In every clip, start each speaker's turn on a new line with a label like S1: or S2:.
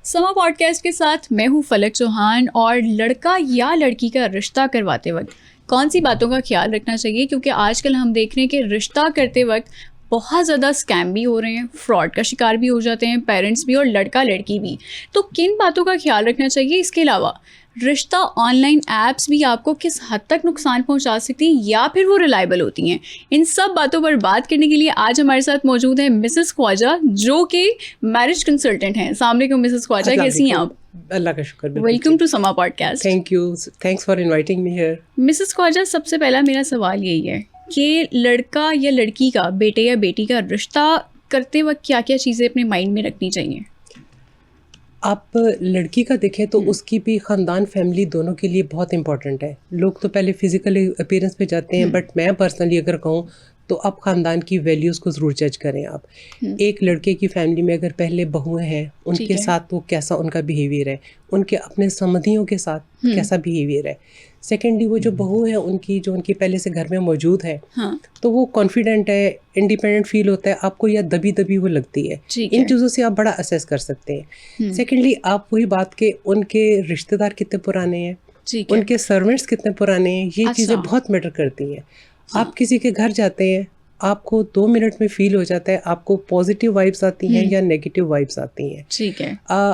S1: समा पॉडकास्ट के साथ मैं हूँ फलक चौहान। और लड़का या लड़की का रिश्ता करवाते वक्त कौन सी बातों का ख्याल रखना चाहिए, क्योंकि आजकल हम देख रहे हैं कि रिश्ता करते वक्त बहुत ज़्यादा स्कैम भी हो रहे हैं, फ्रॉड का शिकार भी हो जाते हैं पेरेंट्स भी और लड़का लड़की भी। तो किन बातों का ख्याल रखना चाहिए? इसके अलावा रिश्ता ऑनलाइन ऐप्स भी आपको किस हद तक नुकसान पहुंचा सकती हैं या फिर वो रिलायबल होती हैं? इन सब बातों पर बात करने के लिए आज हमारे साथ मौजूद है मिसेस ख्वाजा, जो कि मैरिज कंसल्टेंट हैं। अस्सलाम वालेकुम मिसेस ख्वाजा, कैसी हैं आप?
S2: अल्लाह का शुक्र।
S1: Welcome to Samaa podcast.
S2: Thank you, thanks for inviting me here.
S1: Mrs Khwaja, सबसे पहला मेरा सवाल यही है कि लड़का या लड़की का, बेटे या बेटी का रिश्ता करते वक्त क्या क्या चीज़ें अपने माइंड में रखनी चाहिए?
S2: आप लड़की का देखें तो उसकी भी ख़ानदान फैमिली दोनों के लिए बहुत इंपॉर्टेंट है। लोग तो पहले फिजिकल अपीयरेंस पे जाते हैं, बट मैं पर्सनली अगर कहूँ तो आप ख़ानदान की वैल्यूज़ को ज़रूर जज करें। आप एक लड़के की फैमिली में अगर पहले बहुएं हैं, उनके साथ वो कैसा उनका बिहेवियर है, उनके अपने समधियों के साथ कैसा बिहेवियर है। सेकेंडली वो जो बहू है उनकी, जो उनकी पहले से घर में मौजूद है, तो वो कॉन्फिडेंट है, इंडिपेंडेंट फील होता है, आपको या दबी दबी वो लगती है। इन चीज़ों से आप बड़ा असेस कर सकते हैं। सेकेंडली आप वही बात के उनके रिश्तेदार कितने पुराने हैं, उनके सर्वेंट्स कितने पुराने हैं, ये चीज़ें बहुत मैटर करती हैं। आप किसी के घर जाते हैं, आपको 2 मिनट में फील हो जाता है आपको पॉजिटिव वाइब्स आती हैं या नेगेटिव वाइब्स आती हैं।
S1: ठीक है।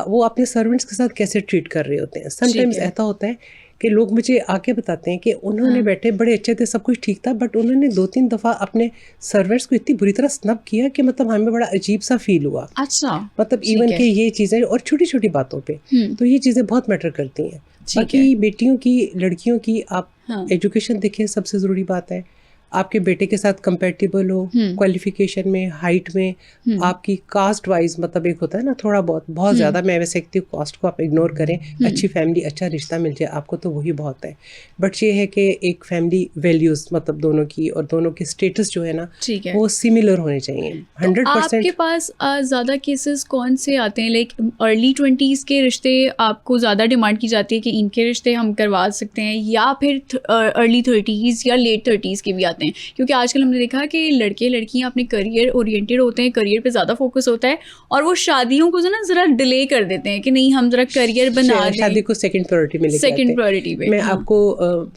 S2: वो अपने सर्वेंट्स के साथ कैसे ट्रीट कर रहे होते हैं। समटाइम्स ऐसा होता है कि लोग मुझे आके बताते हैं कि उन्होंने बैठे बड़े अच्छे थे, सब कुछ ठीक था, बट उन्होंने 2-3 दफ़ा अपने सर्वेंट्स को इतनी बुरी तरह स्नब किया कि मतलब हमें बड़ा अजीब सा फील हुआ।
S1: अच्छा।
S2: मतलब इवन के ये चीज़ें और छोटी छोटी बातों पे, तो ये चीज़ें बहुत मैटर करती हैं। बाकी बेटियों की, लड़कियों की आप एजुकेशन देखें, सबसे ज़रूरी बात है। आपके बेटे के साथ कंपेटिबल हो क्वालिफिकेशन में, हाइट में, आपकी कास्ट वाइज, मतलब एक होता है ना थोड़ा बहुत ज़्यादा, मैं वैसे कहती हूँ कास्ट को आप इग्नोर करें, अच्छी फैमिली, अच्छा रिश्ता मिल जाए आपको तो वही बहुत है। बट ये है कि एक फैमिली वैल्यूज़, मतलब दोनों की और दोनों के स्टेटस जो है ना, वो सिमिलर होने चाहिए। 100%।
S1: आपके पास ज़्यादा केसेस कौन से आते हैं? लाइक अर्ली 20s के रिश्ते आपको ज़्यादा डिमांड की जाती है कि इनके रिश्ते हम करवा सकते हैं, या फिर अर्ली 30s या लेट 30s के भी आते हैं? क्योंकि आजकल हमने देखा कि लड़के लड़कियां अपने करियर ओरिएंटेड होते हैं, करियर पे ज़्यादा फोकस होता है, और वो शादियों को ना ज़रा डिले कर देते हैं कि नहीं हम ज़रा करियर बना दें,
S2: शादी को सेकंड प्रायोरिटी में लेके आते हैं।
S1: सेकंड प्रायोरिटी पे।
S2: मैं आपको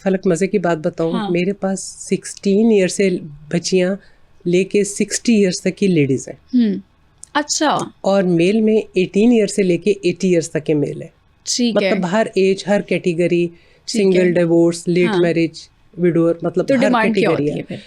S2: फलक मज़े की बात बताऊं, मेरे पास 16 ईयर से बच्चियां लेके 60 ईयर्स तक की लेडीज़ हैं।
S1: अच्छा। और
S2: मेल में 18 ईयर से लेके 80 ईयर्स तक के मेल है। मतलब हर एज, हर category, single, divorce, late marriage, widower, मतलब तो हर कैटेगरी है।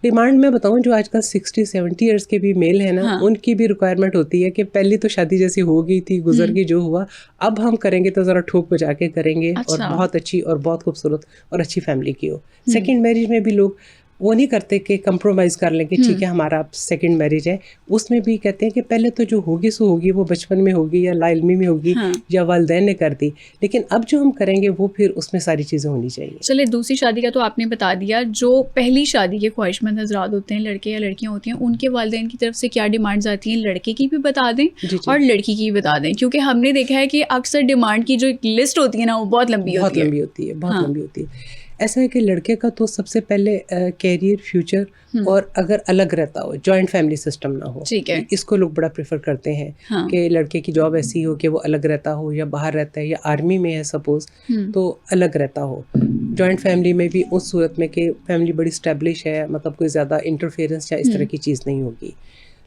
S2: डिमांड मैं बताऊं, जो आजकल 60-70 ईयर्स के भी मेल है ना, उनकी भी रिक्वायरमेंट होती है कि पहले तो शादी जैसी हो गई थी, गुजर गई, जो हुआ, अब हम करेंगे तो ज़रा ठोक बजा के करेंगे। अच्छा। और बहुत अच्छी और बहुत खूबसूरत और अच्छी फैमिली की हो। सेकेंड मैरिज में भी लोग वो नहीं करते कि कंप्रोमाइज़ कर लें कि ठीक है हमारा सेकंड मैरिज है। उसमें भी कहते हैं कि पहले तो जो होगी सो होगी, वो बचपन में होगी या लाइल्मी में होगी, या वालिदैन ने कर दी, लेकिन अब जो हम करेंगे वो फिर उसमें सारी चीज़ें होनी चाहिए।
S1: चलिए, दूसरी शादी का तो आपने बता दिया। जो पहली शादी के ख्वाहिशमंद हज़रात होते हैं, लड़के या लड़कियाँ होती हैं, उनके वालिदैन की तरफ से क्या डिमांड्स आती हैं, लड़के की भी बता दें और लड़की की भी बता दें, क्योंकि हमने देखा है कि अक्सर डिमांड की जो एक लिस्ट होती है ना, वो बहुत लंबी होती
S2: है। ऐसा है कि लड़के का तो सबसे पहले कैरियर, फ्यूचर, और अगर अलग रहता हो, जॉइंट फैमिली सिस्टम ना हो, इसको लोग बड़ा प्रेफर करते हैं कि लड़के की जॉब ऐसी हो कि वो अलग रहता हो, या बाहर रहता है, या आर्मी में है सपोज, तो अलग रहता हो। जॉइंट फैमिली में भी उस सूरत में कि फैमिली बड़ी स्टैब्लिश है, मतलब कोई ज़्यादा इंटरफेरेंस या इस तरह की चीज़ नहीं होगी।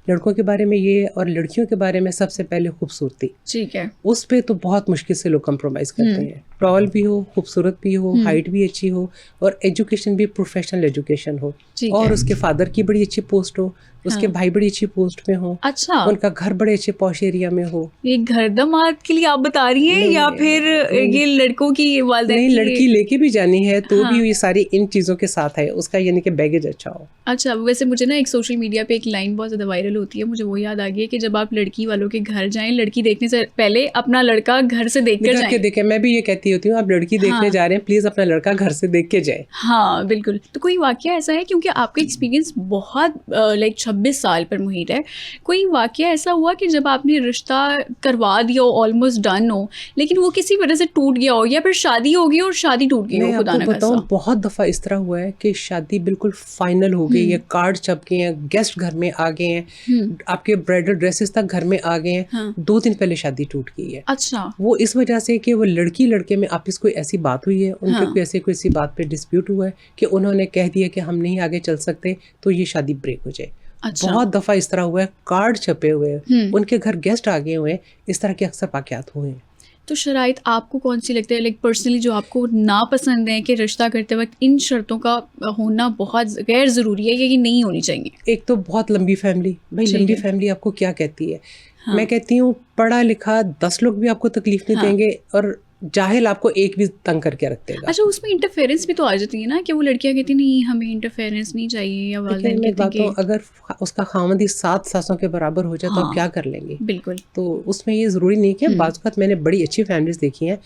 S2: लड़कों के बारे में ये, और लड़कियों के बारे में सबसे पहले खूबसूरती।
S1: ठीक है।
S2: उस पे तो बहुत मुश्किल से लोग कंप्रोमाइज़ करते हैं। टॉल भी हो, खूबसूरत भी हो, हाइट भी अच्छी हो, और एजुकेशन भी प्रोफेशनल एजुकेशन हो, और उसके फादर की बड़ी अच्छी पोस्ट हो, उसके भाई बड़ी अच्छी पोस्ट में हो,
S1: अच्छा,
S2: उनका घर बड़े अच्छे पॉश एरिया में हो।
S1: ये घर दमाद के लिए आप बता रही हैं या फिर ये लड़कों की वालिदैन?
S2: नहीं, लड़की लेके भी जानी है तो भी ये सारी इन चीज़ों के साथ है, उसका यानी कि बैगेज अच्छा हो।
S1: अच्छा, वैसे मुझे ना एक सोशल मीडिया पे एक लाइन बहुत ज़्यादा वायरल होती है, मुझे वो याद आ गई है कि जब आप लड़की वालों के घर जाएं, लड़की देखने से पहले अपना लड़का घर से देख कर जाएं।
S2: देखें, मैं भी ये कहती होती हूँ, आप लड़की देखने जा रहे हैं, प्लीज़ अपना लड़का घर से देख के जाए।
S1: हाँ बिल्कुल। तो कोई वाकया ऐसा है, क्योंकि आपका एक्सपीरियंस बहुत लाइक 26 साल पर मुहित है, कोई वाक़या ऐसा हुआ कि जब आपने रिश्ता करवा दिया हो, ऑलमोस्ट डन हो, लेकिन वो किसी वजह से टूट गया हो, या फिर शादी हो गई और शादी टूट गई हो,
S2: मैं
S1: खुदा
S2: आपको
S1: ना
S2: बताऊं
S1: खास्ता?
S2: बहुत दफ़ा इस तरह हुआ है कि शादी बिल्कुल फाइनल हो गई है, कार्ड छप गए हैं, गेस्ट घर में आ गए हैं, आपके ब्राइडल ड्रेसेस तक घर में आ गए हैं,
S1: हाँ।
S2: 2 दिन पहले शादी टूट गई है।
S1: अच्छा।
S2: वो इस वजह से कि वो लड़की लड़के में आपस कोई ऐसी बात हुई है, उनके
S1: हाँ।
S2: कोई ऐसी बात पे डिस्प्यूट हुआ है कि उन्होंने कह दिया कि हम नहीं आगे चल सकते, तो ये शादी ब्रेक हो जाए।
S1: अच्छा।
S2: बहुत दफ़ा इस तरह हुआ है, कार्ड छपे हुए हैं, उनके घर गेस्ट आ गए हुए हैं, इस तरह के अक्सर वाक़यात हुए हैं।
S1: तो शराइत आपको कौन सी लगती है, लाइक पर्सनली, जो आपको नापसंद है कि रिश्ता करते वक्त इन शर्तों का होना बहुत गैर ज़रूरी है, ये नहीं होनी चाहिए?
S2: एक तो बहुत लंबी फैमिली, भाई
S1: ठीक
S2: लंबी
S1: है।
S2: फैमिली आपको क्या कहती है?
S1: हाँ।
S2: मैं कहती हूँ पढ़ा लिखा 10 लोग भी आपको तकलीफ नहीं
S1: हाँ।
S2: देंगे, और जाहिल आपको एक भी तंग करके रख देगा।
S1: अच्छा, उसमें इंटरफेरेंस भी तो आ जाती है ना, कि वो लड़कियां कहती नहीं हमें इंटरफेरेंस नहीं चाहिए, या
S2: लेकिन
S1: वालिदैन
S2: मैं
S1: कहते हैं
S2: बात
S1: कि
S2: अगर उसका खामद ही 7 सासों के बराबर हो जाए तो
S1: हाँ।
S2: आप क्या कर लेंगे?
S1: बिल्कुल।
S2: तो उसमें ये ज़रूरी नहीं कि बाज़ वक़्त मैंने बड़ी अच्छी फैमिलीज़ देखी हैं,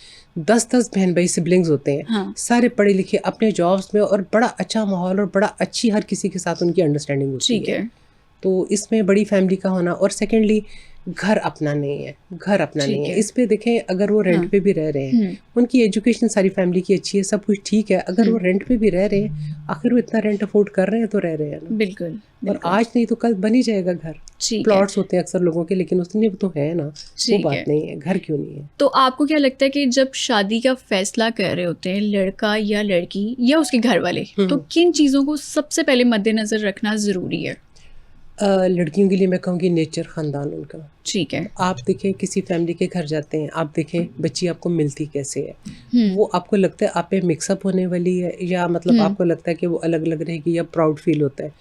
S2: 10-10 बहन भाई सिबलिंग्स होते हैं,
S1: हाँ।
S2: सारे पढ़े लिखे अपने जॉब्स में, और बड़ा अच्छा माहौल और बड़ा अच्छी हर किसी के साथ उनकी अंडरस्टैंडिंग होती
S1: ठीक है।
S2: तो इसमें बड़ी फैमिली का होना, और सेकेंडली घर अपना नहीं है, घर अपना
S1: ठीक
S2: नहीं है।
S1: है।
S2: इस पे देखें, अगर वो रेंट
S1: हाँ।
S2: पे भी रह रहे हैं, उनकी एजुकेशन सारी फैमिली की अच्छी है, सब कुछ ठीक है, अगर वो रेंट पे भी रह रहे हैं, आखिर वो इतना रेंट अफोर्ड कर रहे हैं तो रह रहे हैं ना।
S1: बिल्कुल।
S2: और आज नहीं तो कल बन ही जाएगा घर।
S1: ठीक है।
S2: प्लॉट्स होते हैं अक्सर लोगों के, लेकिन उसने तो है ना, वो
S1: ठीक
S2: बात
S1: है।
S2: नहीं है, घर क्यों नहीं है।
S1: तो आपको क्या लगता है कि जब शादी का फैसला कर रहे होते हैं लड़का या लड़की या उसके घर वाले, तो किन चीज़ों को सबसे पहले मद्देनजर रखना ज़रूरी है?
S2: लड़कियों के लिए मैं कहूँगी नेचर, ख़ानदान उनका।
S1: ठीक है।
S2: आप देखें किसी फैमिली के घर जाते हैं, आप देखें बच्ची आपको मिलती कैसे है, वो आपको लगता है आप पे मिक्सअप होने वाली है, या मतलब आपको लगता है कि वो अलग अलग रहेगी, या प्राउड फील होता है।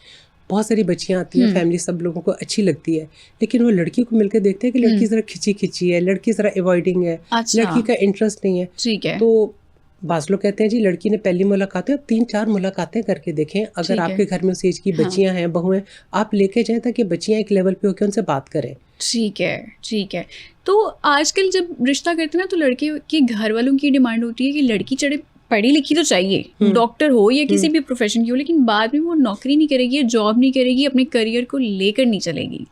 S2: बहुत सारी बच्चियाँ आती हैं, फैमिली सब लोगों को अच्छी लगती है, लेकिन वो लड़की को मिलकर देखते हैं कि लड़की ज़रा खिंची खिंची है, लड़की ज़रा अवॉइडिंग है,
S1: अच्छा।
S2: लड़की का इंटरेस्ट नहीं है।
S1: ठीक है।
S2: तो बाज़ लोग कहते हैं जी लड़की ने पहली मुलाकात है, 3-4 मुलाकातें करके देखें।
S1: ठीक
S2: अगर
S1: है।
S2: आपके घर में उस एज की बच्चियां हैं, बहुएं, आप लेके जाएं ताकि बच्चियां एक लेवल पे होकर उनसे बात करें।
S1: ठीक है। ठीक है। तो आजकल जब रिश्ता करते हैं ना, तो लड़के के घर वालों की डिमांड होती है कि लड़की चढ़े पढ़ी लिखी तो चाहिए, डॉक्टर हो या किसी भी प्रोफेशन की हो, लेकिन बाद में वो नौकरी नहीं करेगी, जॉब नहीं करेगी, अपने करियर को लेकर नहीं चलेगी।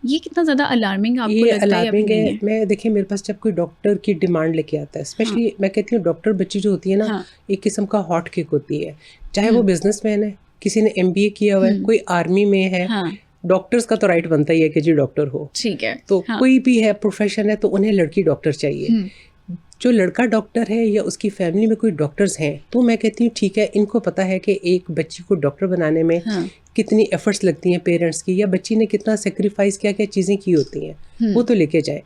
S1: ये कितना ज़्यादा अलार्मिंग आपको
S2: ये
S1: लगता है या
S2: अलार्मिंग
S1: फिर नहीं
S2: है। मैं देखिए, मेरे पास जब कोई डॉक्टर की डिमांड लेके आता है, स्पेशली मैं कहती हूँ डॉक्टर बच्ची जो होती है ना,
S1: हाँ।
S2: एक किस्म का हॉट केक होती है। चाहे वो बिजनेसमैन है, किसी ने MBA किया हुआ है, कोई आर्मी में है,
S1: हाँ।
S2: डॉक्टर्स का तो राइट बनता ही है कि जी डॉक्टर हो।
S1: ठीक है।
S2: तो कोई भी है प्रोफेशन है, तो उन्हें लड़की डॉक्टर चाहिए। जो लड़का डॉक्टर है या उसकी फैमिली में कोई डॉक्टर्स हैं, तो मैं कहती हूँ ठीक है, इनको पता है कि एक बच्ची को डॉक्टर बनाने में कितनी एफर्ट्स लगती हैं पेरेंट्स की, या बच्ची ने कितना सेक्रीफाइस क्या क्या चीज़ें की होती हैं, वो तो लेके जाए।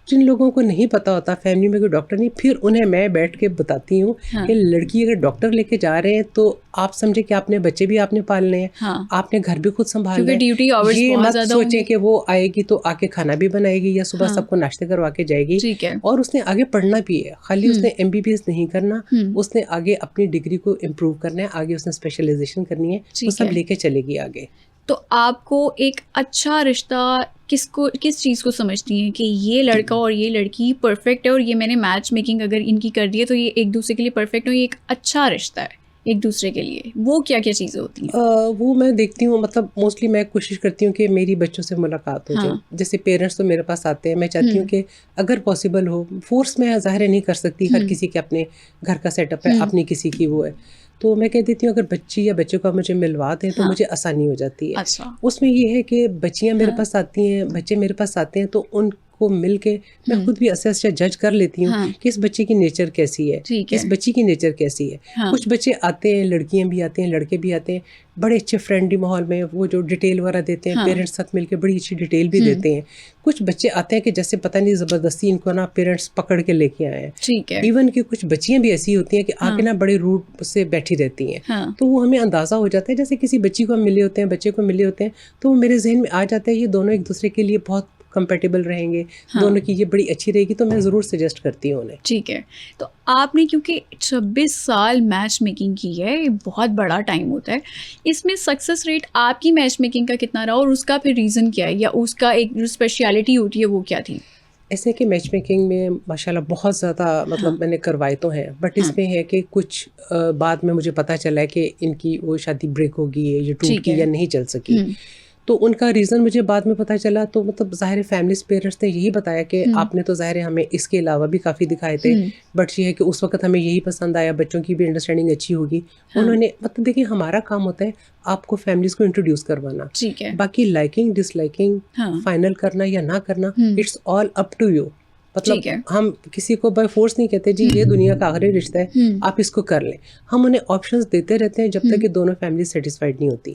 S2: जिन लोगों को नहीं पता होता, फैमिली में कोई डॉक्टर नहीं, फिर उन्हें मैं बैठ के बताती हूँ कि लड़की अगर डॉक्टर लेके जा रहे हैं तो आप समझे कि आपने बच्चे भी आपने पालने हैं, आपने घर भी खुद संभालना है।
S1: ड्यूटी आवर्स
S2: ये
S1: बहुत
S2: मत
S1: ज़्यादा
S2: सोचें कि वो आएगी तो आके खाना भी बनाएगी या सुबह सबको नाश्ते करवा के जाएगी।
S1: ठीक है।
S2: और उसने आगे पढ़ना भी है, खाली उसने MBBS नहीं करना, उसने आगे अपनी डिग्री को इम्प्रूव करना है, आगे उसने स्पेशलाइजेशन करनी है, वो सब लेके चलेगी आगे।
S1: तो आपको एक अच्छा रिश्ता किस चीज़ को समझती हैं कि ये लड़का और ये लड़की परफेक्ट है, और ये मैंने मैच मेकिंग अगर इनकी कर दी है तो ये एक दूसरे के लिए परफेक्ट है, ये एक अच्छा रिश्ता है एक दूसरे के लिए, वो क्या क्या चीज़ें होती हैं?
S2: वो मैं देखती हूँ, मतलब मोस्टली मैं कोशिश करती हूँ कि मेरी बच्चों से मुलाकात हो जाए। जैसे पेरेंट्स तो मेरे पास आते हैं, मैं चाहती हूँ कि अगर पॉसिबल हो, फोर्स में ज़ाहिर नहीं कर सकती, हर किसी के अपने घर का सेटअप है, अपनी किसी की वो है, तो मैं कह देती हूँ अगर बच्ची या बच्चे को मुझे मिलवा दें तो मुझे आसानी हो जाती है।
S1: अच्छा।
S2: उसमें ये है कि बच्चियाँ मेरे पास आती हैं, बच्चे मेरे पास आते हैं, तो उनको मिल के मैं खुद भी अच्छा जज कर लेती हूँ कि इस बच्चे की नेचर कैसी है, इस बच्ची की नेचर कैसी है। कुछ बच्चे आते हैं, लड़कियाँ भी आते हैं, लड़के भी आते हैं, बड़े अच्छे फ्रेंडली माहौल में, वो जो डिटेल वगैरह देते हैं, पेरेंट्स साथ मिलकर बड़ी अच्छी डिटेल भी देते हैं। कुछ बच्चे आते हैं कि जैसे पता नहीं ज़बरदस्ती इनको ना पेरेंट्स पकड़ के लेके आए हैं।
S1: ठीक है।
S2: इवन कि कुछ बच्चियां भी ऐसी होती हैं कि आके ना बड़े रूड से बैठी रहती हैं। तो वो हमें अंदाज़ा हो जाता है, जैसे किसी बच्ची को हम मिले होते हैं, बच्चे को मिले होते हैं, तो वो मेरे जहन में आ जाता है ये दोनों एक दूसरे के लिए बहुत कंपेटेबल रहेंगे, दोनों की ये बड़ी अच्छी रहेगी, तो मैं ज़रूर सजेस्ट करती हूँ उन्हें।
S1: ठीक है। तो आपने क्योंकि 26 साल मैच मेकिंग की है, ये बहुत बड़ा टाइम होता है, इसमें सक्सेस रेट आपकी मैच मेकिंग का कितना रहा और उसका फिर रीज़न क्या है, या उसका एक जो स्पेशलिटी होती है वो क्या थी?
S2: ऐसे कि मैच मेकिंग में माशाल्लाह बहुत ज़्यादा मतलब मैंने करवाए तो हैं, बट इसमें है कि कुछ बाद में मुझे पता चला है कि इनकी वो शादी ब्रेक हो गई है, ये टूट गई या नहीं चल सकी। तो उनका रीज़न मुझे बाद में पता चला, तो मतलब ज़ाहिर फैमिलीज पेरेंट्स ने यही बताया कि आपने तो ज़ाहिर हमें इसके अलावा भी काफ़ी दिखाए थे, बट ये है कि उस वक्त हमें यही पसंद आया, बच्चों की भी अंडरस्टैंडिंग अच्छी होगी। उन्होंने मतलब देखिए हमारा काम होता है आपको फैमिलीज को इंट्रोड्यूस करवाना,
S1: ठीक है,
S2: बाकी लाइकिंग डिसलाइकिंग फाइनल करना या ना करना it's all up to you. मतलब हम किसी को बाय फोर्स नहीं कहते जी ये दुनिया का आखिरी रिश्ता है आप इसको कर लें, हम उन्हें ऑप्शंस देते रहते हैं जब तक कि दोनों फैमिली सेटिस्फाइड नहीं होती।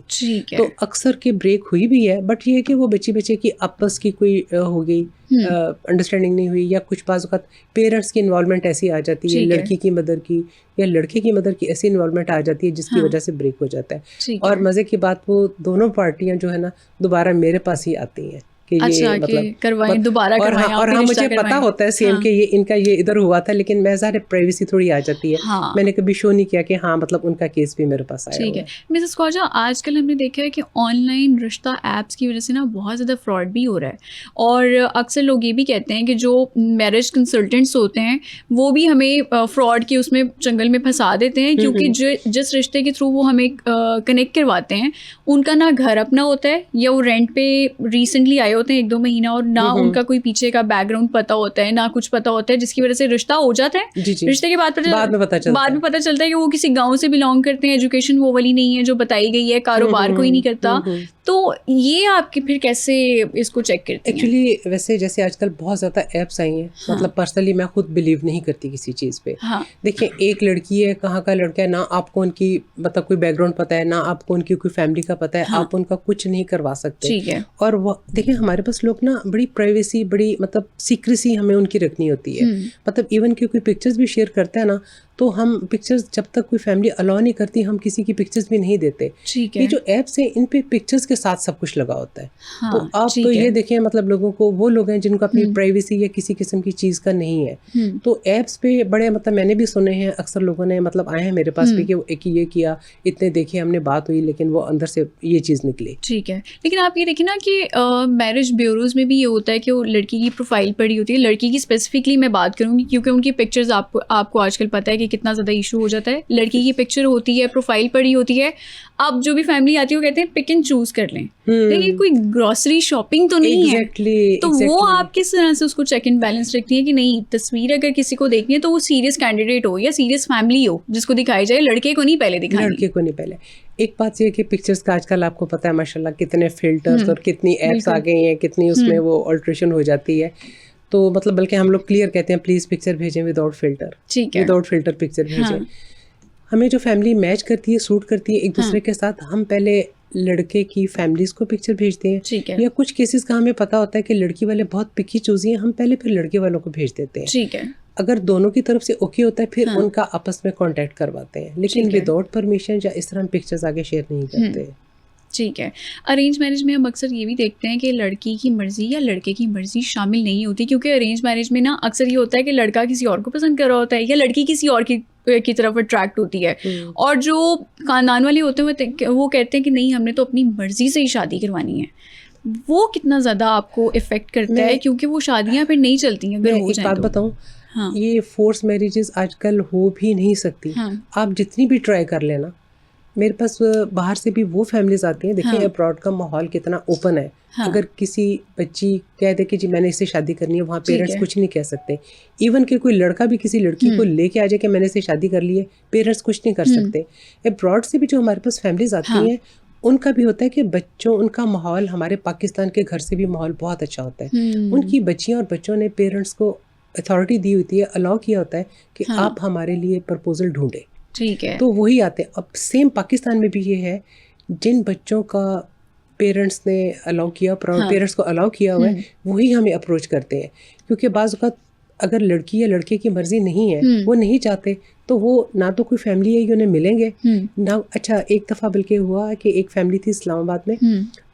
S2: तो अक्सर के ब्रेक हुई भी है, बट ये है कि वो बच्चे की आपस की कोई हो गई अंडरस्टैंडिंग नहीं हुई, या कुछ बाज़ वक़्त पेरेंट्स की इन्वॉल्वमेंट ऐसी आ जाती है, लड़की की मदर की या लड़के की मदर की ऐसी इन्वॉल्वमेंट आ जाती है जिसकी वजह से ब्रेक हो जाता है। और मज़े की बात वो दोनों पार्टियां जो है ना दोबारा मेरे पास ही आती हैं कि ये मतलब
S1: करवाएं दोबारा करवाएं,
S2: और हाँ मुझे पता होता है सेम कि ये इनका ये इधर हुआ था, लेकिन मैं ज़ाहिर प्राइवेसी थोड़ी आ जाती है। मैंने कभी शो नहीं किया कि हाँ मतलब उनका केस भी मेरे पास आया।
S1: ठीक है मिसेस ख्वाजा, आजकल हमने देखा है कि ऑनलाइन रिश्ता ऐप्स की वजह से ना बहुत ज़्यादा फ्रॉड भी हो रहा है, और अक्सर लोग ये भी कहते हैं कि जो मैरिज कंसल्टेंट्स होते हैं वो भी हमें फ्रॉड के उसमें जंगल में फंसा देते हैं, क्योंकि जिस रिश्ते के थ्रू वो हमें कनेक्ट करवाते हैं उनका ना घर अपना होता है, या वो रेंट पे रिसेंटली आए होते हैं 1-2 महीना, और ना उनका कोई पीछे का बैकग्राउंड पता होता है, ना कुछ पता होता है, जिसकी वजह से रिश्ता हो जाता है। रिश्ते के बाद में पता चलता है कि वो किसी गांव से बिलोंग करते हैं, एजुकेशन वो वाली नहीं है जो बताई गई है, कारोबार कोई नहीं करता। तो ये आपके फिर कैसे इसको चेक करते हैं?
S2: एक्चुअली वैसे जैसे आजकल बहुत ज़्यादा ऐप्स आई हैं, मतलब पर्सनली मैं खुद बिलीव नहीं करती किसी चीज़ पे। देखिए एक लड़की है, कहाँ का लड़का है, ना आपको उनकी मतलब कोई बैकग्राउंड पता है, ना आपको उनकी कोई फैमिली का पता है, आप उनका कुछ नहीं करवा सकते। और वो देखिए हमारे पास लोग ना बड़ी प्राइवेसी, बड़ी मतलब सीक्रेसी हमें उनकी रखनी होती है। मतलब इवन कि कोई पिक्चर्स भी शेयर करते हैं ना, तो हम पिक्चर्स जब तक कोई फैमिली अलाउ नहीं करती हम किसी की पिक्चर्स भी नहीं देते। ये जो ऐप्स हैं इन पे पिक्चर्स के साथ सब कुछ लगा होता है। तो आप तो ये देखें मतलब लोगों को, वो लोग हैं जिनको अपनी प्राइवेसी या किसी किस्म की चीज़ का नहीं है, तो ऐप्स पे बड़े मतलब मैंने भी सुने हैं, अक्सर लोगों ने मतलब आए हैं मेरे पास भी कि एक ये किया, इतने देखे, हमने बात हुई, लेकिन वो अंदर से ये चीज़ निकली।
S1: ठीक है, लेकिन आप ये देखिए ना कि मैरिज ब्यूरोज में भी ये होता है कि वो लड़की की प्रोफाइल पड़ी होती है, लड़की की स्पेसिफिकली मैं बात करूँगी क्योंकि उनकी पिक्चर्स आपको आजकल पता है कि कितना ज़्यादा इशू हो जाता है। लड़की की पिक्चर होती है, प्रोफाइल पड़ी होती है, अब जो भी फैमिली आती है वो कहते हैं पिक एंड चूज कर लें, लेकिन कोई ग्रोसरी शॉपिंग तो नहीं है। तो वो आप किस तरह से उसको चेक एंड बैलेंस रखती है कि नहीं, तस्वीर अगर किसी को देखनी है तो वो सीरियस कैंडिडेट हो या सीरियस फैमिली हो जिसको दिखाई जाए, लड़के को नहीं पहले दिखाई,
S2: लड़के को नहीं पहले। एक बात ये कि पिक्चर्स का आजकल आपको पता है माशाल्लाह कितने फिल्टर्स और कितनी एप्स आ गई हैं, कितनी उसमें वो अल्ट्रेशन हो जाती है। तो मतलब बल्कि हम लोग क्लियर कहते हैं प्लीज़ पिक्चर भेजें without filter, without filter picture भेजें। हमें जो फैमिली मैच करती है, सूट करती है एक दूसरे के साथ, हम पहले लड़के की फैमिलीज को पिक्चर भेजते हैं, या कुछ केसेस का हमें पता होता है कि लड़की वाले बहुत पिकी चूजी हैं, हम पहले फिर लड़के वालों को भेज देते हैं।
S1: ठीक है,
S2: अगर दोनों की तरफ से ओके होता है फिर उनका आपस में कांटेक्ट करवाते हैं, लेकिन विदाउट परमिशन या इस तरह हम पिक्चर्स आगे शेयर नहीं करते।
S1: ठीक है। अरेंज मैरिज में हम अक्सर ये भी देखते हैं कि लड़की की मर्ज़ी या लड़के की मर्ज़ी शामिल नहीं होती, क्योंकि अरेंज मैरिज में ना अक्सर ये होता है कि लड़का किसी और को पसंद कर रहा होता है या लड़की किसी और की तरफ अट्रैक्ट होती है, और जो खानदान वाले होते हैं वो कहते हैं कि नहीं हमने तो अपनी मर्ज़ी से ही शादी करवानी है। वो कितना ज़्यादा आपको इफ़ेक्ट करता है, क्योंकि वो शादियाँ फिर नहीं चलती हैं अगर हो जाए।
S2: एक बात बताऊँ, ये फोर्स मैरिजेस आजकल हो भी नहीं सकती। आप जितनी भी ट्राई कर लेना, मेरे पास बाहर से भी वो फैमिलीज आती हैं। देखिए अब्रॉड का माहौल कितना ओपन है। अगर किसी बच्ची कह दे कि जी मैंने इससे शादी करनी है, वहाँ पेरेंट्स कुछ नहीं कह सकते। इवन कि कोई लड़का भी किसी लड़की को लेके आ जाए कि मैंने इससे शादी कर ली है, पेरेंट्स कुछ नहीं कर सकते। अब्रॉड से भी जो हमारे पास फैमिलीज आती हैं उनका भी होता है कि बच्चों, उनका माहौल हमारे पाकिस्तान के घर से भी माहौल बहुत अच्छा होता है। उनकी बच्चियाँ और बच्चों ने पेरेंट्स को अथॉरिटी दी होती है, अलाउ किया होता है कि आप हमारे लिए प्रपोजल ढूंढें।
S1: ठीक है,
S2: तो वही आते हैं। अब सेम पाकिस्तान में भी ये है, जिन बच्चों का पेरेंट्स ने अलाउ किया, पेरेंट्स को अलाउ किया हुआ है, वही हमें अप्रोच करते हैं। क्योंकि बाज़ औक़ात अगर लड़की या लड़के की मर्जी नहीं है, वो नहीं चाहते, तो वो ना तो कोई फैमिली है कि उन्हें मिलेंगे ना। अच्छा एक दफ़ा बल्कि हुआ कि एक फैमिली थी इस्लामाबाद में,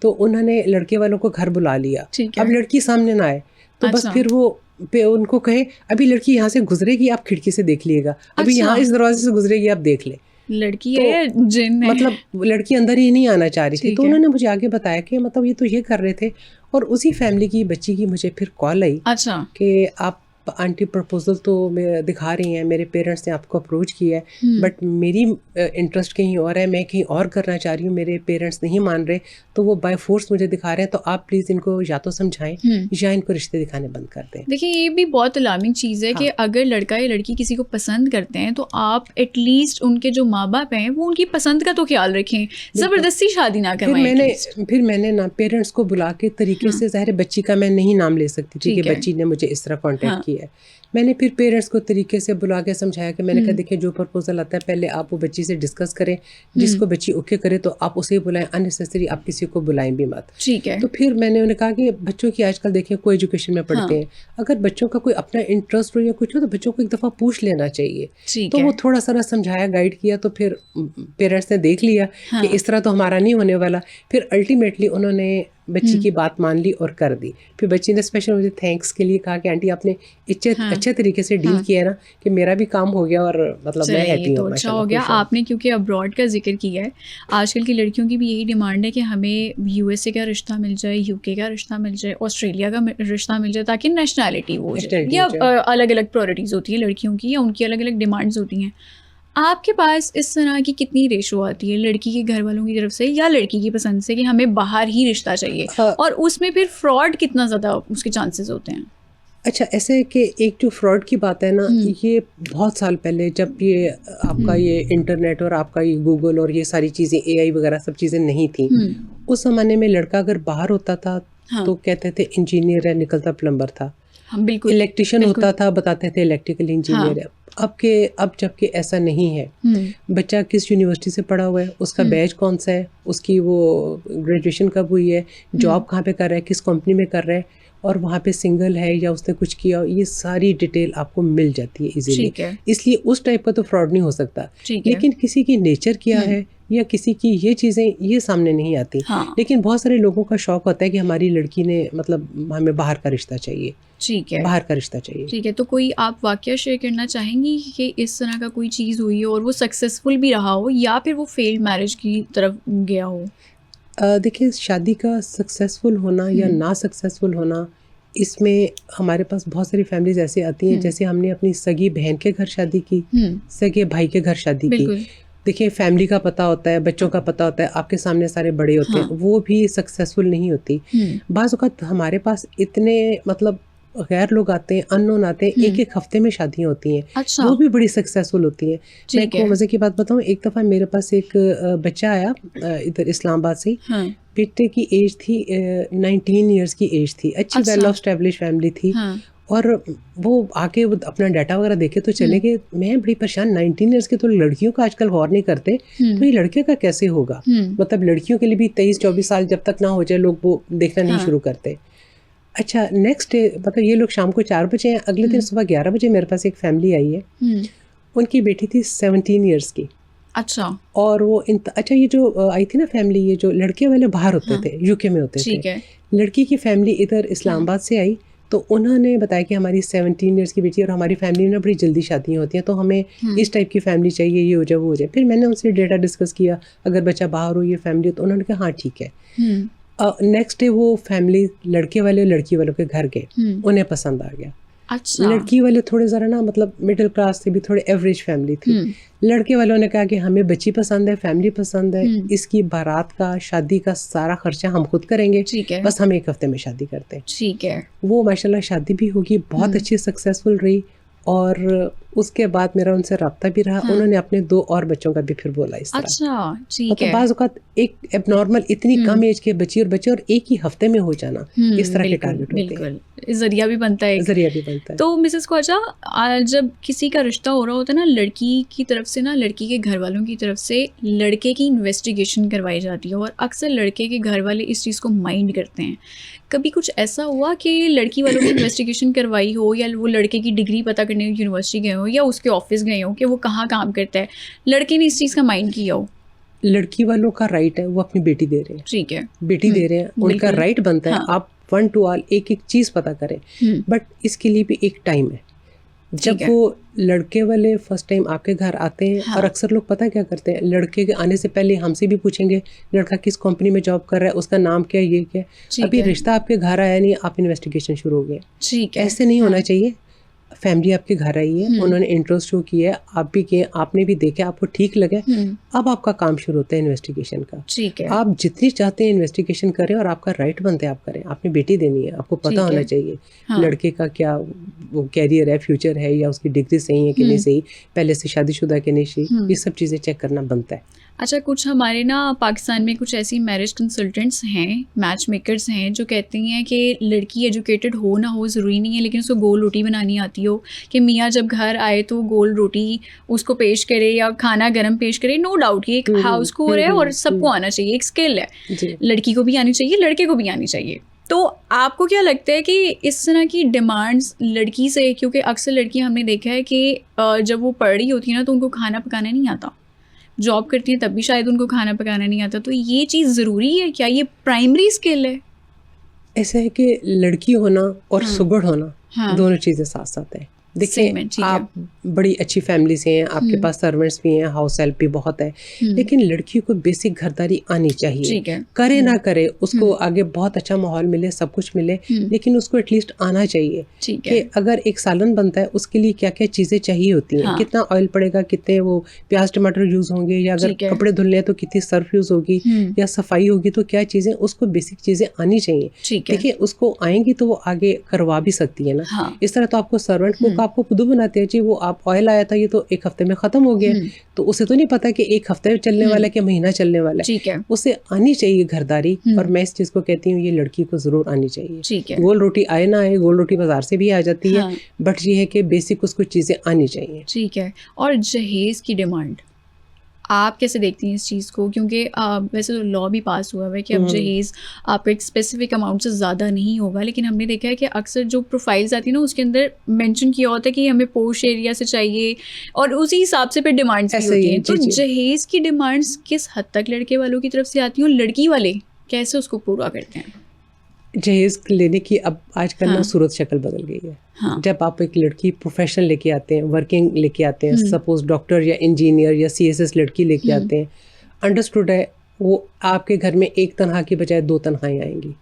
S2: तो उन्होंने लड़के वालों को घर बुला लिया। अब लड़की सामने ना आए तो बस फिर वो उनको कहे अभी लड़की यहाँ से गुजरेगी, आप खिड़की से देख लीजिएगा, अभी यहाँ इस दरवाजे से गुजरेगी, आप देख ले।
S1: लड़की है या जिन है?
S2: मतलब लड़की अंदर ही नहीं आना चाह रही थी। तो उन्होंने मुझे आगे बताया कि मतलब ये तो ये कर रहे थे, और उसी फैमिली की बच्ची की मुझे फिर कॉल आई कि आप आंटी प्रपोजल तो दिखा रही हैं, मेरे पेरेंट्स ने आपको अप्रोच किया है, बट मेरी इंटरेस्ट कहीं और है, मैं कहीं और करना चाह रही हूँ, मेरे पेरेंट्स नहीं मान रहे, तो वो बाय फोर्स मुझे दिखा रहे हैं, तो आप प्लीज़ इनको या तो समझाएं या इनको रिश्ते दिखाने बंद कर दें।
S1: देखिए ये भी बहुत अलार्मिंग चीज़ है कि अगर लड़का या लड़की किसी को पसंद करते हैं तो आप एटलीस्ट उनके जो माँ बाप हैं वो उनकी पसंद का तो ख्याल रखें, ज़बरदस्ती शादी ना करवाएं।
S2: फिर मैंने ना पेरेंट्स को बुला के तरीके से, ज़ाहिर बच्ची का मैं नहीं नाम ले सकती थी कि बच्ची ने मुझे इस तरह कांटेक्ट किया है, मैंने फिर पेरेंट्स को तरीके से बुला के समझाया कि मैंने कहा देखिए जो प्रपोजल आता है पहले आप वो बच्ची से डिस्कस करें, जिसको बच्ची ओके करे तो आप उसे बुलाएं, अननेसेसरी आप किसी को बुलाएं भी मत।
S1: ठीक है।
S2: तो फिर मैंने उन्हें कहा कि बच्चों की आजकल देखिए कोई एजुकेशन में पढ़ते हैं, अगर बच्चों का कोई अपना इंटरेस्ट हो या कुछ हो तो बच्चों को एक दफ़ा पूछ लेना चाहिए। तो वो थोड़ा सा समझाया, गाइड किया, तो फिर पेरेंट्स ने देख लिया कि इस तरह तो हमारा नहीं होने वाला। फिर अल्टीमेटली उन्होंने बच्ची की बात मान ली और कर दी। फिर बच्ची ने स्पेशल मुझे थैंक्स के लिए कहा कि आंटी आपने अच्छे तरीके से डील किया है ना, कि मेरा भी काम हो गया और मतलब मैं हैप्पी हूँ।
S1: अच्छा हो गया आपने, क्योंकि अब्रॉड का जिक्र किया है। आजकल की लड़कियों की भी यही डिमांड है कि हमें यूएसए का रिश्ता मिल जाए, यूके का रिश्ता मिल जाए, ऑस्ट्रेलिया का रिश्ता मिल जाए, ताकि नेशनैलिटी हो जाए, या अलग अलग प्रायोरिटीज़ होती है लड़कियों की, या उनकी अलग अलग डिमांड्स होती हैं। आपके पास इस तरह की कितनी रेशो आती है लड़की के घर वालों की तरफ से या लड़की की पसंद से कि हमें बाहर ही रिश्ता चाहिए, और उसमें फिर फ्रॉड कितना ज़्यादा उसके चांसेस होते हैं?
S2: अच्छा, ऐसे कि एक जो फ्रॉड की बात है ना, ये बहुत साल पहले जब ये आपका ये इंटरनेट और आपका ये गूगल और ये सारी चीज़ें, एआई वगैरह सब चीज़ें नहीं थी, उस ज़माने में लड़का अगर बाहर होता था तो कहते थे इंजीनियर है, निकलता प्लम्बर था।
S1: बिल्कुल।
S2: इलेक्ट्रिशियन होता था, बताते थे इलेक्ट्रिकल इंजीनियर है। अब जबकि ऐसा नहीं है, बच्चा किस यूनिवर्सिटी से पढ़ा हुआ है, उसका बैच कौन सा है, उसकी वो ग्रेजुएशन कब हुई है, जॉब कहाँ पे कर रहा है, किस कंपनी में कर रहा है, और वहाँ पे सिंगल है या उसने कुछ किया, ये सारी डिटेल आपको मिल जाती है इजीली। इसलिए उस टाइप का तो फ्रॉड नहीं हो सकता। लेकिन किसी की नेचर क्या है या किसी की ये चीज़ें, ये सामने नहीं आती। लेकिन बहुत सारे लोगों का शौक होता है कि हमारी लड़की ने मतलब हमें बाहर का रिश्ता चाहिए।
S1: ठीक है,
S2: बाहर का रिश्ता चाहिए।
S1: ठीक है, तो कोई आप वाकया शेयर करना चाहेंगी कि इस तरह का कोई चीज़ हुई हो और वो सक्सेसफुल भी रहा हो या फिर वो फेल्ड मैरिज की तरफ गया हो?
S2: देखिए, शादी का सक्सेसफुल होना या ना सक्सेसफुल होना, इसमें हमारे पास बहुत सारी फैमिलीज ऐसी आती हैं, जैसे हमने अपनी सगी बहन के घर शादी की, सगे भाई के घर शादी की। देखिए, फैमिली का पता होता है, बच्चों का पता होता है, आपके सामने सारे बड़े होते हैं, वो भी सक्सेसफुल नहीं होती। बाज़ औक़ात हमारे पास इतने मतलब गैर लोग आते हैं, अननोन आते हैं, एक एक हफ्ते में शादियाँ होती हैं।
S1: अच्छा।
S2: वो भी बड़ी सक्सेसफुल होती हैं। मैं आपको मज़े की बात बताऊँ, एक दफ़ा मेरे पास एक बच्चा आया इधर इस्लामाबाद से। बेटे की एज थी 19 ईयर्स की एज थी, अच्छी वेल ऑफ एस्टैब्लिश फैमिली थी। और वो आके वो अपना डाटा वगैरह देखे तो चले गए। मैं बड़ी परेशान, 19 ईयर्स के तो लड़कियों का आजकल गौर नहीं करते, तो ये लड़के का कैसे होगा? मतलब लड़कियों के लिए भी 23-24 साल जब तक ना हो जाए लोग वो देखना नहीं शुरू करते। अच्छा, नेक्स्ट डे मतलब ये लोग शाम को 4 बजे हैं, अगले दिन सुबह 11 बजे मेरे पास एक फैमिली आई है। उनकी बेटी थी 17 ईयर्स की।
S1: अच्छा।
S2: और वो अच्छा, ये जो आई थी ना फैमिली, ये जो लड़के वाले बाहर होते थे, यूके में होते थे, लड़की की फैमिली इधर इस्लामाबाद से आई। तो उन्होंने बताया कि हमारी 17 ईयर्स की बेटी और हमारी फैमिली में बड़ी जल्दी शादियाँ होती हैं, तो हमें इस टाइप की फैमिली चाहिए, ये हो जाए वो हो जाए। फिर मैंने उनसे डेटा डिस्कस किया, अगर बच्चा बाहर हो, ये फैमिली हो, तो उन्होंने कहा हाँ ठीक है। नेक्स्ट डे वो फैमिली लड़के वाले लड़की वालों के घर गए, उन्हें पसंद आ गया।
S1: अच्छा।
S2: लड़की वाले थोड़े ज़रा ना मतलब मिडिल क्लास से भी थोड़े एवरेज फैमिली थी। लड़के वालों ने कहा कि हमें बच्ची पसंद है, फैमिली पसंद है, इसकी बारात का, शादी का सारा खर्चा हम खुद करेंगे, बस हम 1 हफ्ते में शादी करते हैं।
S1: ठीक है। वो
S2: माशाल्लाह शादी भी होगी, बहुत अच्छी सक्सेसफुल रही। और उसके बाद मेरा उनसे रब्ता भी रहा। उन्होंने अपने 2 और बच्चों का भी फिर बोला इस तरह।
S1: अच्छा, ठीक है।
S2: बाज़ औक़ात एक एबनॉर्मल इतनी कम एज के बच्चे और एक ही हफ्ते में हो जाना, इस तरह के टारगेट होते हैं।
S1: बिल्कुल, जरिया भी बनता है।
S2: जरिया भी बनता है।
S1: तो मिसेस ख्वाजा, जब किसी का रिश्ता हो रहा होता है ना, लड़की की तरफ से ना, लड़की के घर वालों की तरफ से लड़के की इन्वेस्टिगेशन करवाई जाती है, और अक्सर लड़के के घर वाले इस चीज़ को माइंड करते हैं। कभी कुछ ऐसा हुआ कि लड़की वालों की इन्वेस्टिगेशन करवाई हो, या वो लड़के की डिग्री पता करने यूनिवर्सिटी गए हो, या उसके ऑफिस गए हो कि वो कहाँ काम करता है, लड़के ने इस चीज़ का माइंड किया हो?
S2: लड़की वालों का राइट है, वो अपनी बेटी दे रहे हैं।
S1: ठीक है,
S2: बेटी दे रहे हैं, उनका राइट बनता है। आप 1 to all एक चीज़ पता करें, बट इसके लिए भी एक टाइम है। जब वो लड़के वाले फर्स्ट टाइम आपके घर आते हैं, और अक्सर लोग पता क्या करते हैं, लड़के के आने से पहले हमसे भी पूछेंगे लड़का किस कंपनी में जॉब कर रहा है, उसका नाम क्या है, ये क्या है। अभी रिश्ता आपके घर आया नहीं, आप इन्वेस्टिगेशन शुरू हो गए।
S1: ठीक है,
S2: ऐसे नहीं होना चाहिए। फैमिली आपके घर आई है, उन्होंने इंटरेस्ट शो किया है, आप भी किए, आपने भी देखा, आपको ठीक लगा, अब आपका काम शुरू होता है इन्वेस्टिगेशन का।
S1: ठीक है।
S2: आप जितनी चाहते हैं इन्वेस्टिगेशन करें और आपका राइट बनता है आप करें। आपने बेटी देनी है, आपको पता होना चाहिए लड़के का क्या वो कैरियर है, फ्यूचर है, या उसकी डिग्री सही है कि नहीं सही, पहले से शादीशुदा कि नहीं सही, ये सब चीज़ें चेक करना बनता है।
S1: अच्छा, कुछ हमारे ना पाकिस्तान में कुछ ऐसी मैरिज कंसल्टेंट्स हैं, मैच मेकर्स हैं, जो कहती हैं कि लड़की एजुकेटेड हो ना हो ज़रूरी नहीं है, लेकिन उसको गोल रोटी बनानी आती हो, कि मियाँ जब घर आए तो गोल रोटी उसको पेश करे या खाना गर्म पेश करे। नो डाउट ये एक हाउस कोर है और सबको आना चाहिए, एक स्किल है, लड़की को भी आनी चाहिए, लड़के को भी आनी चाहिए। तो आपको क्या लगता है कि इस तरह की डिमांड्स लड़की से, क्योंकि अक्सर लड़कियाँ हमने देखा है कि जब वो पढ़ रही होती है ना तो उनको खाना पकाना नहीं आता, जॉब करती हैं तब भी शायद उनको खाना पकाना नहीं आता, तो ये चीज़ ज़रूरी है क्या? ये प्राइमरी स्किल है?
S2: ऐसा है कि लड़की होना और सुगड़ होना दोनों चीज़ें साथ साथ है। देखिए, आप बड़ी अच्छी फैमिली से हैं, आपके पास सर्वेंट्स भी हैं, हाउस हेल्प भी बहुत है, लेकिन लड़की को बेसिक घरदारी आनी चाहिए। करे ना करे, उसको आगे बहुत अच्छा माहौल मिले, सब कुछ मिले, लेकिन उसको एटलीस्ट आना चाहिए कि अगर एक सालन बनता है उसके लिए क्या क्या चीज़ें चाहिए होती हैं, कितना ऑयल पड़ेगा, कितने वो प्याज टमाटर यूज़ होंगे, या अगर कपड़े धुलने हैं तो कितनी सर्फ यूज़ होगी, या सफाई होगी, तो क्या चीज़ें, उसको बेसिक चीज़ें आनी चाहिए। देखिए, उसको आएंगी तो वो आगे करवा भी सकती है ना। इस तरह तो आपको सर्वेंट को आपको खुद बनाते हैं जी, वो आप ऑयल आया था ये तो एक हफ्ते में खत्म हो गया, तो उसे तो नहीं पता कि एक हफ्ते में चलने वाला है कि महीना चलने वाला है। उसे आनी चाहिए घरदारी, और मैं इस चीज को कहती हूँ ये लड़की को जरूर आनी चाहिए। गोल रोटी आए ना आए, गोल रोटी बाजार से भी आ जाती है, बट ये है कि बेसिक उसको चीजें आनी चाहिए।
S1: ठीक है। और जहेज की डिमांड आप कैसे देखती हैं इस चीज़ को? क्योंकि वैसे तो लॉ भी पास हुआ है कि अब जहेज़ आपको एक स्पेसिफिक अमाउंट से ज़्यादा नहीं होगा, लेकिन हमने देखा है कि अक्सर जो प्रोफाइल्स आती है ना उसके अंदर मेंशन किया होता है कि हमें पोश एरिया से चाहिए, और उसी हिसाब से फिर डिमांड्स भी होती हैं। तो जहेज़ की डिमांड्स किस हद तक लड़के वालों की तरफ से आती हैं और लड़की वाले कैसे उसको पूरा करते हैं?
S2: जहेज लेने की अब आजकल ना सूरत शक्ल बदल गई है। जब आप एक लड़की प्रोफेशनल लेके आते हैं, वर्किंग लेके आते हैं, सपोज डॉक्टर या इंजीनियर या CSS लड़की लेके आते हैं, अंडरस्टूड है वो आपके घर में एक तनख्वाह की बजाय 2 तनख्वाहें आएंगी।